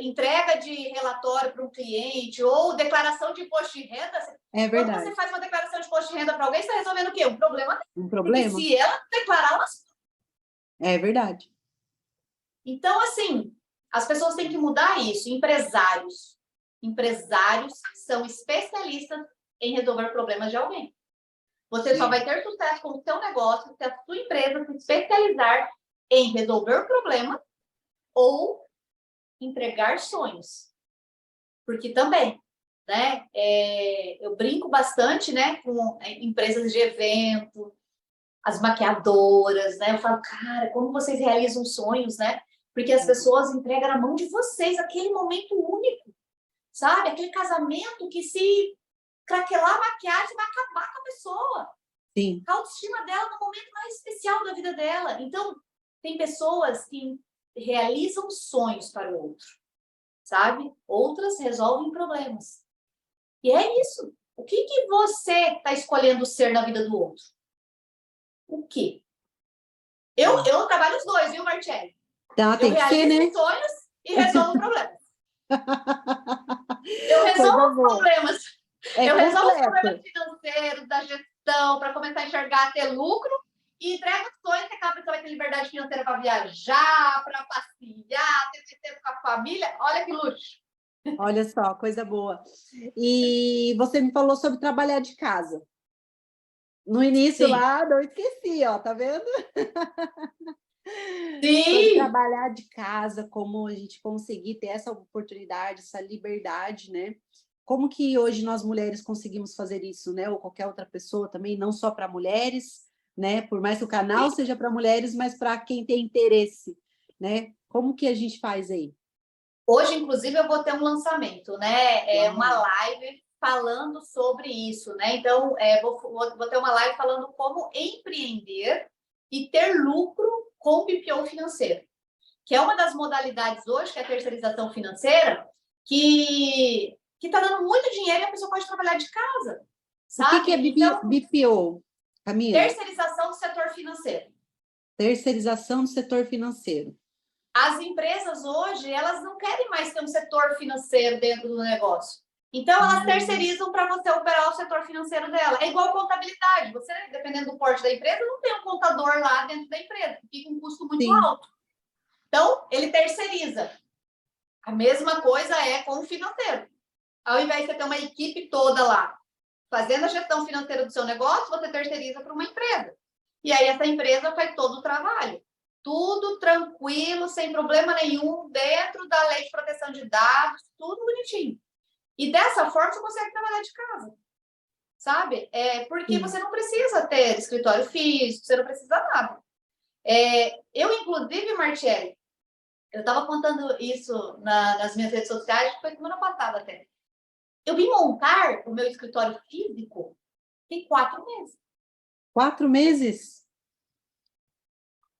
entrega de relatório para um cliente ou declaração de imposto de renda, É quando verdade. você faz uma declaração de imposto de renda para alguém, você está resolvendo o quê? Um problema. Um Porque problema? se ela declarar, ela... É verdade. Então, assim, as pessoas têm que mudar isso. Empresários são especialistas em resolver problemas de alguém. Você só vai ter sucesso com o seu negócio se a sua empresa se especializar em resolver problema ou entregar sonhos. Porque também, né, eu brinco bastante, né, com empresas de evento, as maquiadoras, né? Eu falo, cara, como vocês realizam sonhos, né? Porque as pessoas entregam na mão de vocês aquele momento único, sabe? Aquele casamento que, se craquelar a maquiagem, vai acabar com a pessoa. Sim. A autoestima dela no momento mais especial da vida dela. Então, tem pessoas que realizam sonhos para o outro, sabe? Outras resolvem problemas. E é isso. O que você está escolhendo ser na vida do outro? O quê? Eu trabalho os dois, viu, Martiele? Tá, tem eu que ser, realizo né? sonhos e resolvo problemas. Eu resolvo os problemas. Eu resolvo os problemas financeiros, da gestão, para começar a enxergar, ter lucro, e entrego os sonhos que aquela pessoa vai ter liberdade financeira para viajar, para passear, ter tempo com a família. Olha que luxo. Olha só, coisa boa. E você me falou sobre trabalhar de casa. No início Sim, lá, não esqueci, ó, tá vendo? Sobre sim. trabalhar de casa, como a gente conseguir ter essa oportunidade, essa liberdade, né? Como que hoje nós mulheres conseguimos fazer isso, né? Ou qualquer outra pessoa também, não só para mulheres, né? Por mais que o canal seja para mulheres, mas para quem tem interesse, né? Como que a gente faz aí? Hoje, inclusive, eu vou ter um lançamento, né? É uma Uau! live falando sobre isso, né? Então, vou ter uma live falando como empreender e ter lucro com o BPO financeiro, que é uma das modalidades hoje, que é a terceirização financeira, que está dando muito dinheiro e a pessoa pode trabalhar de casa, O que é sabe? Então, BPO, Camila? terceirização do setor financeiro. Terceirização do setor financeiro. As empresas hoje, elas não querem mais ter um setor financeiro dentro do negócio. Então, elas Hum, terceirizam para você operar o setor financeiro dela. É igual contabilidade. Você, dependendo do porte da empresa, não tem um contador lá dentro da empresa, fica um custo muito sim, alto. Então, ele terceiriza. A mesma coisa é com o financeiro. Ao invés de você ter uma equipe toda lá fazendo a gestão financeira do seu negócio, você terceiriza para uma empresa. E aí essa empresa faz todo o trabalho. Tudo tranquilo, sem problema nenhum, dentro da lei de proteção de dados, tudo bonitinho. E dessa forma você consegue trabalhar de casa, sabe? Porque sim. você não precisa ter escritório físico, você não precisa nada. Eu, inclusive, Martiele, eu estava contando isso nas minhas redes sociais, foi semana passada até. Eu vim montar o meu escritório físico tem 4 meses. 4 meses?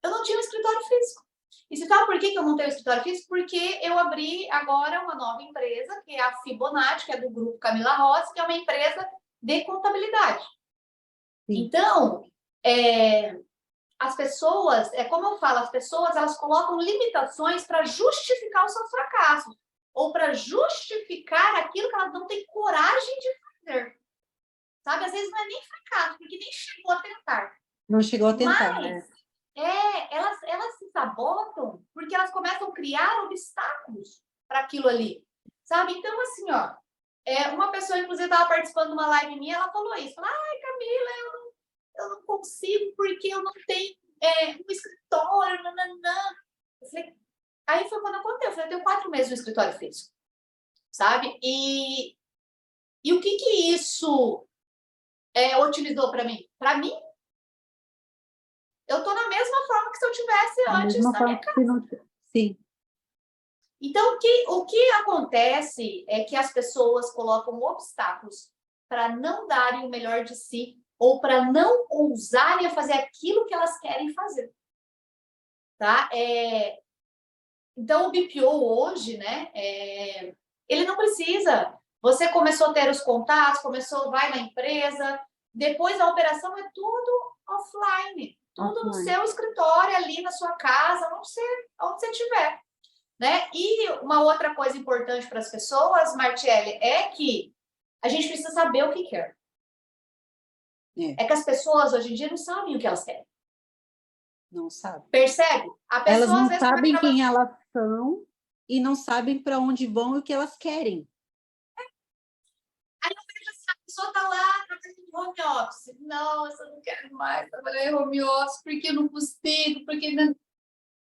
Eu não tinha um escritório físico. E você sabe por que eu não tenho escritório físico? Porque eu abri agora uma nova empresa, que é a Fibonacci, que é do grupo Camila Rossi, que é uma empresa de contabilidade. Sim. Então, as pessoas, como eu falo, as pessoas elas colocam limitações para justificar os seus fracassos ou para justificar aquilo que elas não têm coragem de fazer. Sabe? Às vezes não é nem fracasso, porque nem chegou a tentar. Não chegou a tentar, Mas né? elas se sabotam porque elas começam a criar obstáculos para aquilo ali, sabe? Então, assim, ó, uma pessoa, inclusive, estava participando de uma live minha, ela falou isso. Falou, ai, Camila, eu não consigo porque eu não tenho um escritório, nananã. Eu falei, aí foi quando eu contei, eu falei, eu tenho 4 meses no escritório físico, sabe? E o que isso otimizou para mim? Para mim, eu tô na mesma forma que se eu tivesse Da antes mesma na forma minha que se casa. não. Sim, Então, o que acontece é que as pessoas colocam obstáculos para não darem o melhor de si ou para não ousarem a fazer aquilo que elas querem fazer, tá? Então, o BPO hoje, né, ele não precisa. Você começou a ter os contatos, vai na empresa, depois a operação é tudo offline, tudo no offline. seu escritório, ali na sua casa, onde você estiver. Né? E uma outra coisa importante para as pessoas, Martiele, é que a gente precisa saber o que quer. É, É que as pessoas hoje em dia não sabem o que elas querem. não sabe. Percebe? A Elas pessoa às não vezes começa a sabem trabalhar. quem elas são e não sabem para onde vão e o que elas querem. Aí eu vejo assim, a pessoa está lá trabalhando em home office. Não, eu não quero mais trabalhar em home office porque eu não consigo, porque não.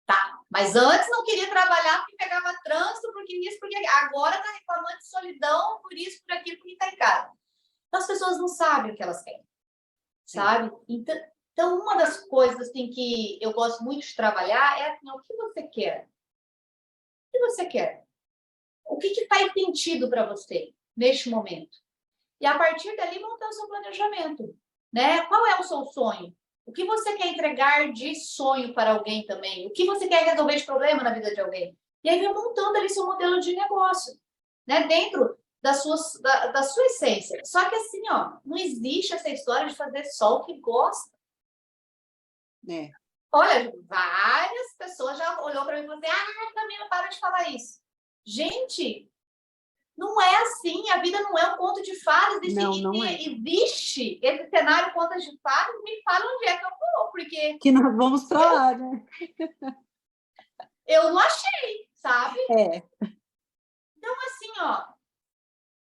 Tá, mas antes não queria trabalhar porque pegava trânsito, porque isso, porque agora está reclamando de solidão, por isso, por aquilo, porque está em casa. Então as pessoas não sabem o que elas querem. É, Sabe? Então, uma das coisas assim, que eu gosto muito de trabalhar é assim, o que você quer? O que você quer? O que faz sentido para você neste momento? E a partir dali montar o seu planejamento, né? Qual é o seu sonho? O que você quer entregar de sonho para alguém também? O que você quer resolver de problema na vida de alguém? E aí vem montando ali seu modelo de negócio, né? Dentro da sua essência. Só que assim, ó, não existe essa história de fazer só o que gosta. é. Olha, várias pessoas já olhou para mim e falou assim, Camila, para de falar isso. Gente, não é assim, a vida não é um conto de fadas, Não, não é. existe esse cenário conto de fadas, me fala onde é que eu vou, porque Que nós vamos para eu, lá, né? eu não achei, sabe? É, Então, assim, ó,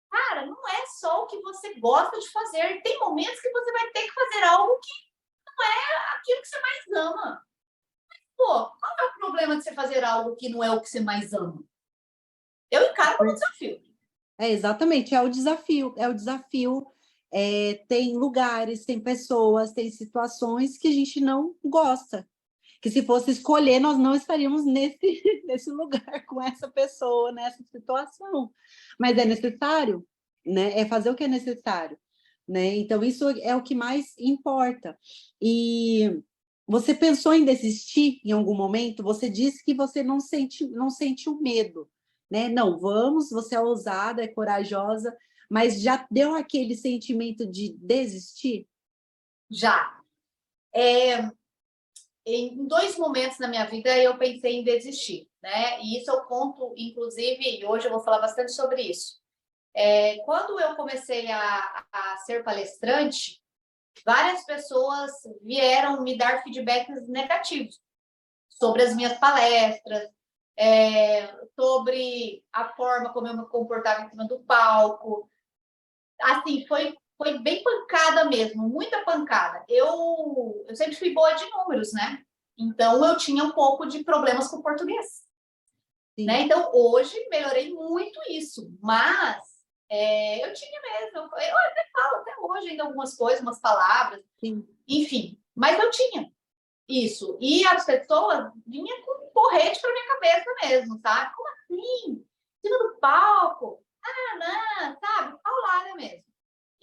cara, não é só o que você gosta de fazer. Tem momentos que você vai ter que fazer algo que não é aquilo que você mais ama. Pô, qual é o problema de você fazer algo que não é o que você mais ama? Eu encaro como desafio. Exatamente, é o desafio, é o desafio. Tem lugares, tem pessoas, tem situações que a gente não gosta. Que se fosse escolher, nós não estaríamos nesse lugar com essa pessoa, nessa situação. Mas é necessário, né? É fazer o que é necessário, né? Então, isso é o que mais importa. E você pensou em desistir em algum momento? Você disse que você não sente o medo, né? Não, vamos, você é ousada, é corajosa, mas já deu aquele sentimento de desistir? Já. Em 2 momentos na minha vida eu pensei em desistir, né? E isso eu conto, inclusive, e hoje eu vou falar bastante sobre isso. Quando eu comecei a ser palestrante, várias pessoas vieram me dar feedbacks negativos sobre as minhas palestras, sobre a forma como eu me comportava em cima do palco. Assim, foi bem pancada mesmo, muita pancada. Eu sempre fui boa de números, né? Então, eu tinha um pouco de problemas com o português. Sim, Né? Então, hoje, melhorei muito isso. Mas eu tinha mesmo. Eu até falo até hoje ainda algumas coisas, umas palavras. sim. Enfim. Mas eu tinha isso. E as pessoas vinham com um porrete para minha cabeça mesmo, sabe? Como assim? Em cima do palco? Ah, não, sabe? Paulada mesmo.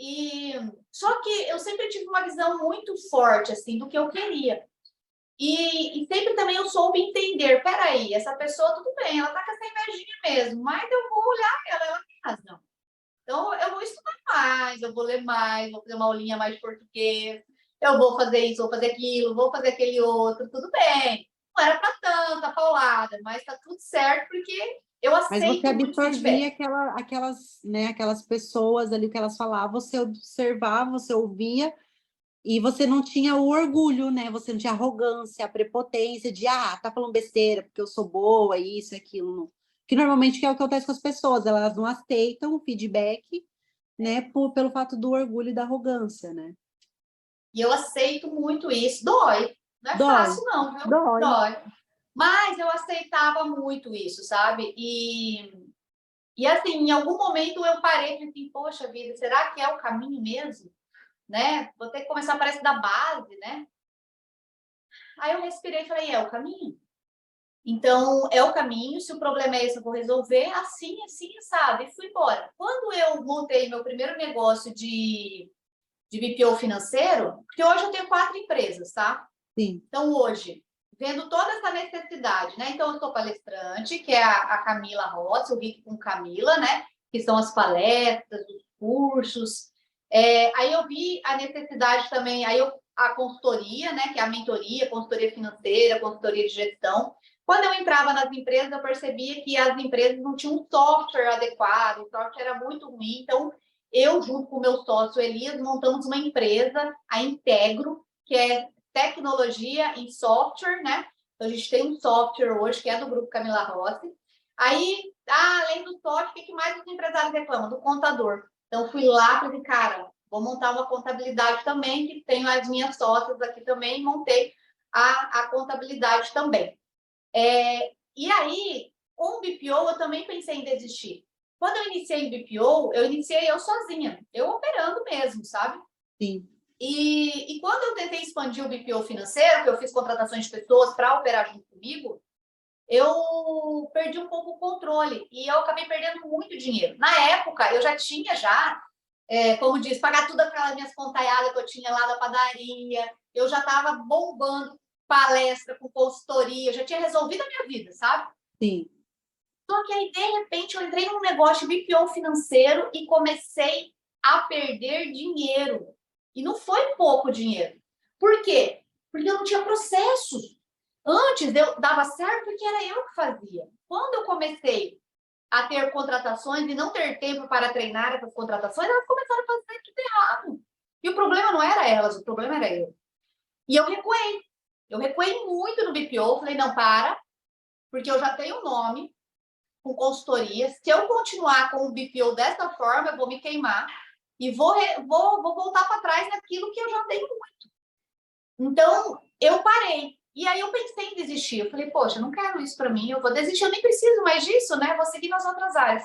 E só que eu sempre tive uma visão muito forte assim do que eu queria. E sempre também eu soube entender, peraí, essa pessoa, tudo bem, ela tá com essa invejinha mesmo, mas eu vou olhar ela tem razão. Então, eu vou estudar mais, eu vou ler mais, vou fazer uma aulinha mais de português, eu vou fazer isso, vou fazer aquilo, vou fazer aquele outro, tudo bem. Não era para tanta paulada, mas tá tudo certo, porque eu Mas você aceito muito absorvia feedback. aquelas pessoas ali, o que elas falavam, você observava, você ouvia, e você não tinha o orgulho, né? Você não tinha arrogância, a prepotência de, tá falando besteira, porque eu sou boa, isso, aquilo. Que normalmente é o que acontece com as pessoas, elas não aceitam o feedback, né, pelo fato do orgulho e da arrogância, né? E eu aceito muito isso. Dói. Não é Dói, fácil, não, viu? dói. Dói. Mas eu aceitava muito isso, sabe? E assim, em algum momento eu parei e falei assim, poxa vida, será que é o caminho mesmo? Né? Vou ter que começar, parece, da base, né? Aí eu respirei e falei, é o caminho. Então, é o caminho, se o problema é esse, eu vou resolver assim, assim, sabe? E fui embora. Quando eu montei meu primeiro negócio de BPO financeiro, porque hoje eu tenho 4 empresas, tá? Sim, Então, hoje, vendo toda essa necessidade, né? Então, eu sou palestrante, que é a Camila Rossi, o Rico com Camila, né? Que são as palestras, os cursos. Aí eu vi a necessidade também, a consultoria, né? Que é a mentoria, consultoria financeira, consultoria de gestão. Quando eu entrava nas empresas, eu percebia que as empresas não tinham um software adequado, o software era muito ruim. Então, eu, junto com o meu sócio Elias, montamos uma empresa, a Integro, que é tecnologia em software, né? Então, a gente tem um software hoje que é do grupo Camila Rossi. Aí, além do software, o que mais os empresários reclamam? Do contador. Então, fui lá e falei, cara, vou montar uma contabilidade também, que tenho as minhas sócias aqui também, e montei a contabilidade também. E aí, com o BPO, eu também pensei em desistir. Quando eu iniciei em BPO, eu iniciei eu sozinha, eu operando mesmo, sabe? sim. E quando eu tentei expandir o BPO financeiro, que eu fiz contratações de pessoas para operar junto comigo, eu perdi um pouco o controle e eu acabei perdendo muito dinheiro. Na época, eu já tinha como diz, pagar tudo aquelas minhas contaiadas que eu tinha lá da padaria, eu já estava bombando palestra com consultoria, eu já tinha resolvido a minha vida, sabe? Sim. Só que aí, de repente, eu entrei num negócio de BPO financeiro e comecei a perder dinheiro. E não foi pouco dinheiro. Por quê? Porque eu não tinha processos. Antes eu dava certo porque era eu que fazia. Quando eu comecei a ter contratações e não ter tempo para treinar essas contratações, elas começaram a fazer tudo errado. E o problema não era elas, o problema era eu. E eu recuei. Eu recuei muito no BPO, falei, não, porque eu já tenho um nome, com consultoria. Se eu continuar com o BPO dessa forma, eu vou me queimar e vou voltar para trás naquilo que eu já tenho muito. Então, eu parei. E aí eu pensei em desistir. Eu falei, poxa, eu não quero isso para mim, eu vou desistir, eu nem preciso mais disso, né? Vou seguir nas outras áreas.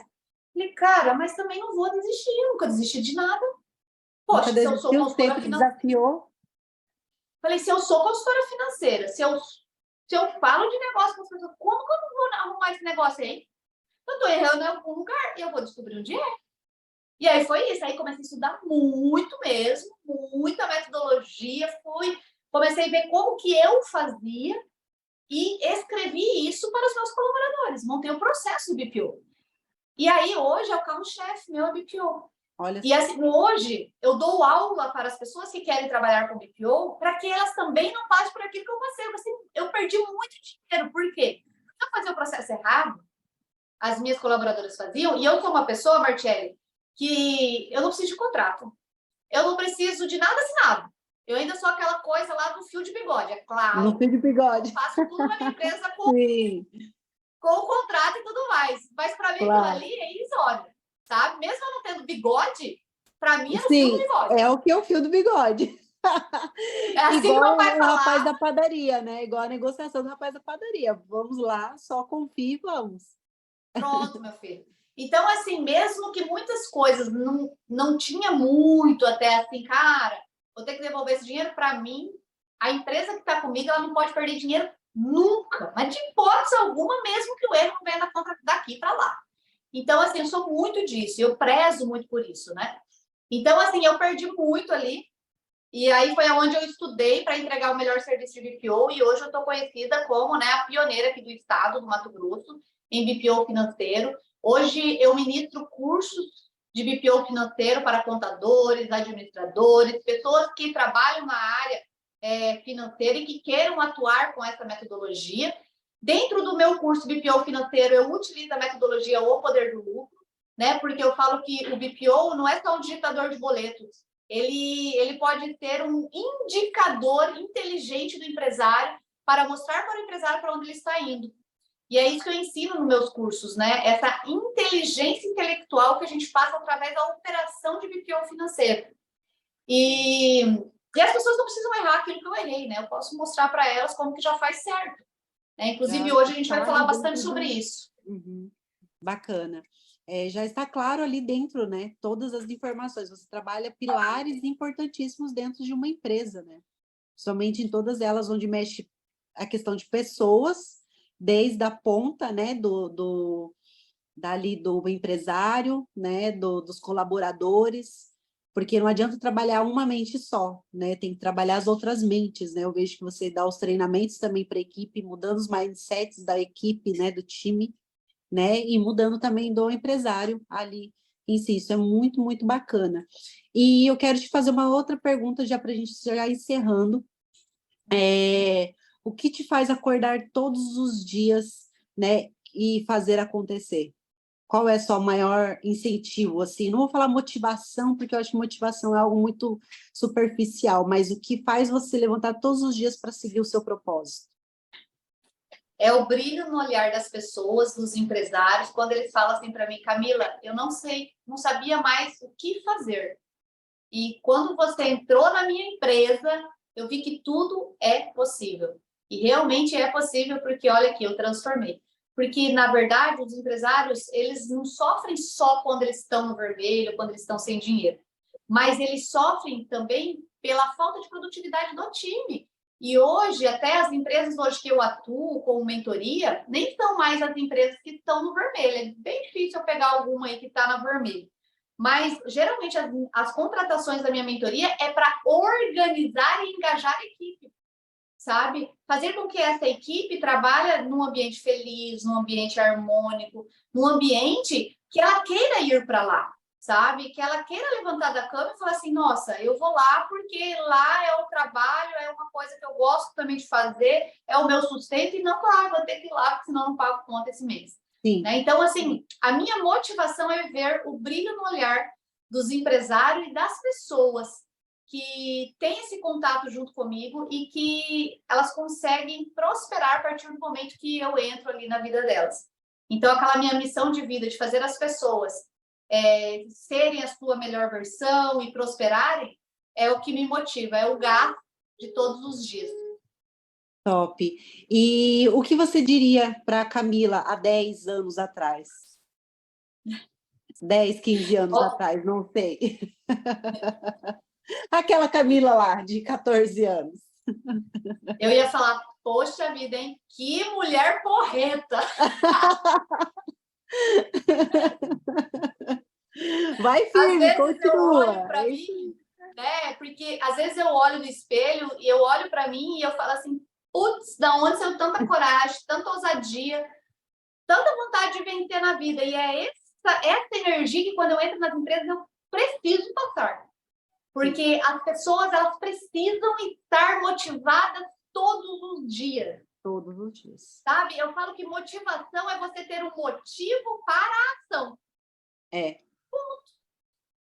Falei, cara, mas também não vou desistir, eu nunca desisti de nada. Poxa, se eu sou consultora financeira. Desafiou. Falei, se eu sou consultora financeira, se eu falo de negócio com as pessoas, como que eu não vou arrumar esse negócio aí? Eu tô errando em algum lugar e eu vou descobrir onde é. E aí foi isso. Aí comecei a estudar muito mesmo, muita metodologia, comecei a ver como que eu fazia e escrevi isso para os meus colaboradores. Montei o processo do BPO. E aí, hoje, é o carro-chefe meu, é BPO. Olha e assim, hoje, eu dou aula para as pessoas que querem trabalhar com BPO para que elas também não passem por aquilo que eu passei. Eu perdi muito dinheiro. Por quê? Porque eu fazia o processo errado, as minhas colaboradoras faziam, e eu sou uma pessoa, Martiele, que eu não preciso de contrato. Eu não preciso de nada assinado. Eu ainda sou aquela coisa lá do fio de bigode, é claro. No fio de bigode. Eu faço tudo na minha empresa com o contrato e tudo mais. Mas para mim, claro, aquilo ali é irrisório, sabe? Mesmo eu não tendo bigode, para mim é o sim, fio do bigode. É o que é o fio do bigode. É assim igual que meu pai o falava. rapaz da padaria, né? Igual a negociação do rapaz da padaria. Vamos lá, só confie e vamos. Pronto, meu filho. Então, assim, mesmo que muitas coisas não tinha muito até assim, cara, vou ter que devolver esse dinheiro para mim, a empresa que está comigo, ela não pode perder dinheiro nunca, mas de hipótese alguma, mesmo que o erro não venha na conta daqui para lá. Então, assim, eu sou muito disso, eu prezo muito por isso, né? Então, assim, eu perdi muito ali, e aí foi onde eu estudei para entregar o melhor serviço de BPO, e hoje eu estou conhecida como, né, a pioneira aqui do estado, do Mato Grosso, em BPO financeiro. Hoje eu ministro cursos de BPO financeiro para contadores, administradores, pessoas que trabalham na área financeira e que queiram atuar com essa metodologia. Dentro do meu curso BPO financeiro, eu utilizo a metodologia O Poder do Lucro, né? Porque eu falo que o BPO não é só um digitador de boletos, ele pode ser um indicador inteligente do empresário para mostrar para o empresário para onde ele está indo. E é isso que eu ensino nos meus cursos, né? Essa inteligência intelectual que a gente passa através da operação de BPO financeiro. E as pessoas não precisam errar aquilo que eu errei, né? Eu posso mostrar para elas como que já faz certo. Inclusive, hoje a gente vai falar bastante sobre isso. Uhum. Bacana. Já está claro ali dentro, né? Todas as informações. Você trabalha pilares importantíssimos dentro de uma empresa, né? Somente em todas elas onde mexe a questão de pessoas, desde a ponta, né? Dali do empresário, né? Dos colaboradores, porque não adianta trabalhar uma mente só, né? Tem que trabalhar as outras mentes, né? Eu vejo que você dá os treinamentos também para a equipe, mudando os mindsets da equipe, né? Do time, né? E mudando também do empresário ali em si. Isso é muito, muito bacana. E eu quero te fazer uma outra pergunta, já para a gente já encerrando. O que te faz acordar todos os dias, né? E fazer acontecer? Qual é seu maior incentivo? Assim, não vou falar motivação, porque eu acho que motivação é algo muito superficial, mas o que faz você levantar todos os dias para seguir o seu propósito? É o brilho no olhar das pessoas, dos empresários, quando eles falam assim para mim, Camila, eu não sei, não sabia mais o que fazer. E quando você entrou na minha empresa, eu vi que tudo é possível. E realmente é possível, porque olha aqui, eu transformei. Porque, na verdade, os empresários, eles não sofrem só quando eles estão no vermelho, quando eles estão sem dinheiro. Mas eles sofrem também pela falta de produtividade do time. E hoje, até as empresas hoje que eu atuo com mentoria, nem são mais as empresas que estão no vermelho. É bem difícil eu pegar alguma aí que está na vermelho. Mas, geralmente, as contratações da minha mentoria é para organizar e engajar a equipe, sabe? Fazer com que essa equipe trabalhe num ambiente feliz, num ambiente harmônico, num ambiente que ela queira ir para lá, sabe? Que ela queira levantar da cama e falar assim, nossa, eu vou lá porque lá é o trabalho, é uma coisa que eu gosto também de fazer, é o meu sustento, e não, claro, vou ter que ir lá, porque senão eu não pago conta esse mês. Né? Então, assim, a minha motivação é ver o brilho no olhar dos empresários e das pessoas que têm esse contato junto comigo e que elas conseguem prosperar a partir do momento que eu entro ali na vida delas. Então, aquela minha missão de vida de fazer as pessoas serem a sua melhor versão e prosperarem é o que me motiva, é o gás de todos os dias. Top. E o que você diria para a Camila há 10 anos atrás? 10, 15 anos atrás, não sei. Aquela Camila lá, de 14 anos. Eu ia falar, poxa vida, hein? Que mulher porreta! Vai firme, às vezes continua. Eu olho para mim, né? Porque às vezes eu olho no espelho e eu olho para mim e eu falo assim, putz, da onde saiu tanta coragem, tanta ousadia, tanta vontade de vencer na vida. E é essa energia que quando eu entro nas empresas eu preciso passar. Porque as pessoas, elas precisam estar motivadas todos os dias. Todos os dias. Sabe? Eu falo que motivação é você ter um motivo para a ação. Ponto.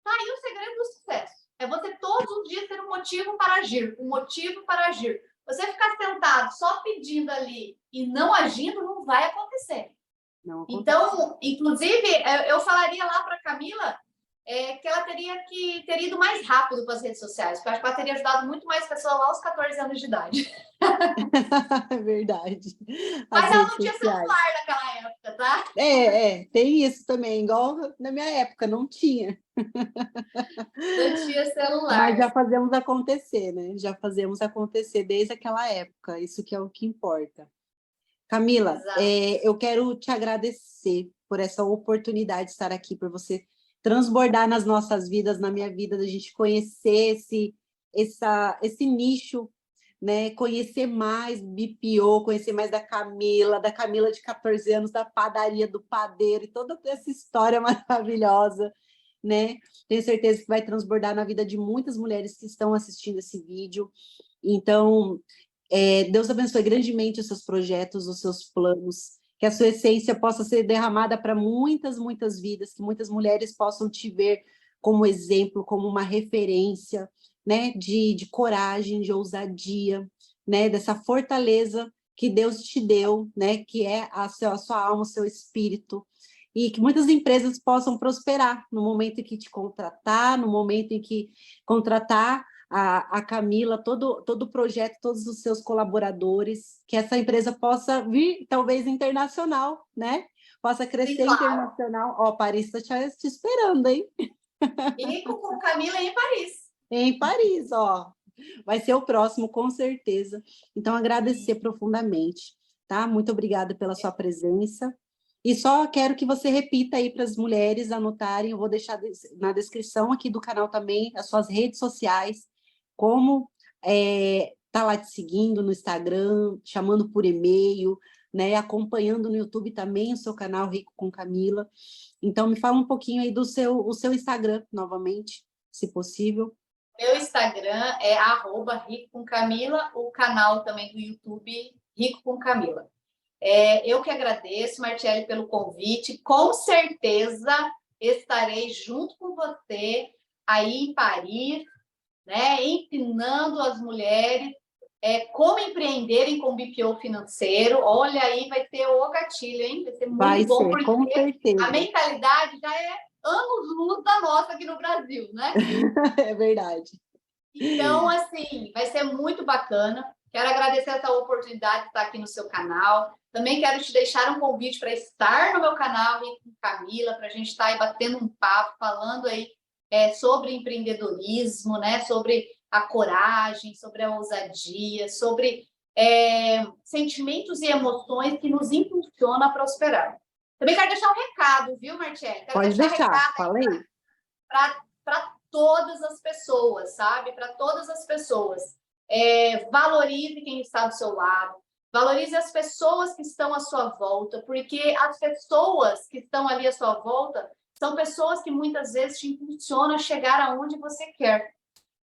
Tá aí o segredo do sucesso. É você todos os dias ter um motivo para agir. Um motivo para agir. Você ficar sentado só pedindo ali e não agindo, não vai acontecer. Não acontece. Então, inclusive, eu falaria lá para a Camila que ela teria que ter ido mais rápido para as redes sociais, porque eu acho que ela teria ajudado muito mais pessoas lá aos 14 anos de idade. É verdade. Mas ela não tinha celular naquela época, tá? Tem isso também, igual na minha época, não tinha. Não tinha celular. Mas já fazemos acontecer, né? Já fazemos acontecer desde aquela época, isso que é o que importa. Camila, eu quero te agradecer por essa oportunidade de estar aqui, por você transbordar nas nossas vidas, na minha vida, da gente conhecer esse nicho, né? Conhecer mais BPO, conhecer mais da Camila de 14 anos, da padaria do padeiro, e toda essa história maravilhosa, né? Tenho certeza que vai transbordar na vida de muitas mulheres que estão assistindo esse vídeo. Então, Deus abençoe grandemente os seus projetos, os seus planos, que a sua essência possa ser derramada para muitas, muitas vidas, que muitas mulheres possam te ver como exemplo, como uma referência, né, de coragem, de ousadia, né, dessa fortaleza que Deus te deu, né, que é a sua alma, o seu espírito, e que muitas empresas possam prosperar no momento em que te contratar, no momento em que contratar a Camila, todo o projeto, todos os seus colaboradores, que essa empresa possa vir, talvez, internacional, né? Possa crescer. Sim, claro. Internacional. Ó, Paris está te esperando, hein? E com Camila em Paris. Em Paris, ó. Vai ser o próximo, com certeza. Então, agradecer profundamente, tá? Muito obrigada pela sua presença. E só quero que você repita aí para as mulheres anotarem, eu vou deixar na descrição aqui do canal também as suas redes sociais, como tá lá te seguindo no Instagram, chamando por e-mail, né, acompanhando no YouTube também o seu canal Rico com Camila. Então, me fala um pouquinho aí do o seu Instagram, novamente, se possível. Meu Instagram é @RicoComCamila, o canal também do YouTube Rico com Camila. Eu que agradeço, Martiele, pelo convite. Com certeza estarei junto com você aí em Paris, né, ensinando as mulheres como empreenderem com BPO financeiro. Olha aí, vai ter o gatilho, hein? Vai ser muito bom, porque com certeza. A mentalidade já é anos-luz da nossa aqui no Brasil, né? É verdade. Então, assim, vai ser muito bacana. Quero agradecer essa oportunidade de estar aqui no seu canal. Também quero te deixar um convite para estar no meu canal, Rico com Camila, para a gente estar aí batendo um papo, falando aí sobre empreendedorismo, né? Sobre a coragem, sobre a ousadia, sobre sentimentos e emoções que nos impulsionam a prosperar. Também quero deixar um recado, viu, Martiele? Pode deixar, falei. Para todas as pessoas, sabe? Para todas as pessoas. Valorize quem está do seu lado, valorize as pessoas que estão à sua volta, porque as pessoas que estão ali à sua volta são pessoas que muitas vezes te impulsionam a chegar aonde você quer.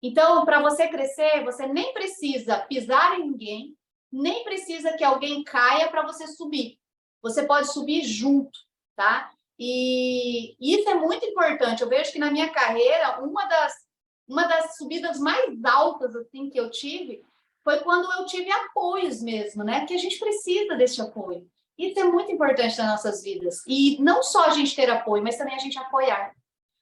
Então, para você crescer, você nem precisa pisar em ninguém, nem precisa que alguém caia para você subir. Você pode subir junto, tá? E isso é muito importante. Eu vejo que na minha carreira, uma das subidas mais altas assim que eu tive foi quando eu tive apoios mesmo, né? Porque a gente precisa desse apoio. Isso é muito importante nas nossas vidas. E não só a gente ter apoio, mas também a gente apoiar.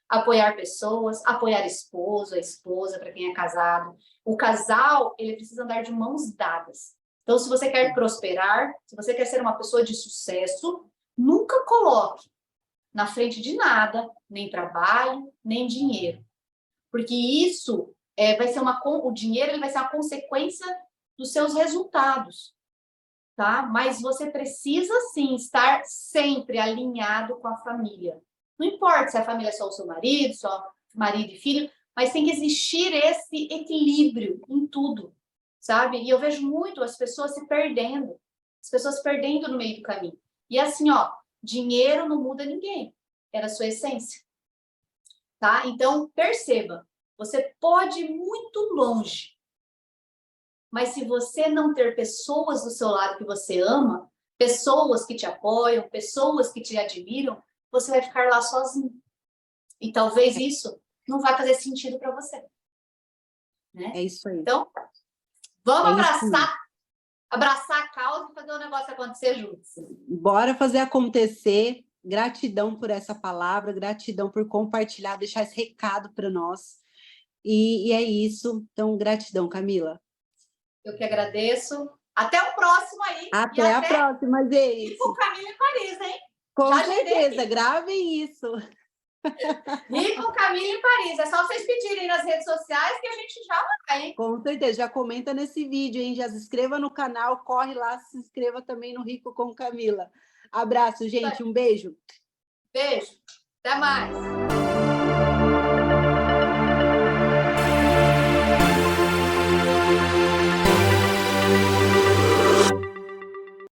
Apoiar pessoas, apoiar esposo, a esposa, para quem é casado. O casal, ele precisa andar de mãos dadas. Então, se você quer prosperar, se você quer ser uma pessoa de sucesso, nunca coloque na frente de nada, nem trabalho, nem dinheiro. Porque isso vai ser o dinheiro ele vai ser a consequência dos seus resultados, tá? Mas você precisa, sim, estar sempre alinhado com a família. Não importa se a família é só o seu marido, só marido e filho, mas tem que existir esse equilíbrio em tudo, sabe? E eu vejo muito as pessoas se perdendo, no meio do caminho. E assim, ó, dinheiro não muda ninguém, é a sua essência, tá? Então, perceba, você pode ir muito longe, mas se você não ter pessoas do seu lado que você ama, pessoas que te apoiam, pessoas que te admiram, você vai ficar lá sozinho. E talvez isso não vai fazer sentido para você. Né? É isso aí. Então, vamos abraçar a causa e fazer o negócio acontecer juntos. Bora fazer acontecer. Gratidão por essa palavra, gratidão por compartilhar, deixar esse recado para nós. E é isso. Então, gratidão, Camila. Eu que agradeço. Até o próximo aí. Até a próxima, gente. E com Camila em Paris, hein? Com certeza, gravem isso. E com Camila em Paris. É só vocês pedirem nas redes sociais que a gente já vai, hein? Com certeza. Já comenta nesse vídeo, hein? Já se inscreva no canal, corre lá, se inscreva também no Rico com Camila. Abraço, gente. Um beijo. Beijo. Até mais.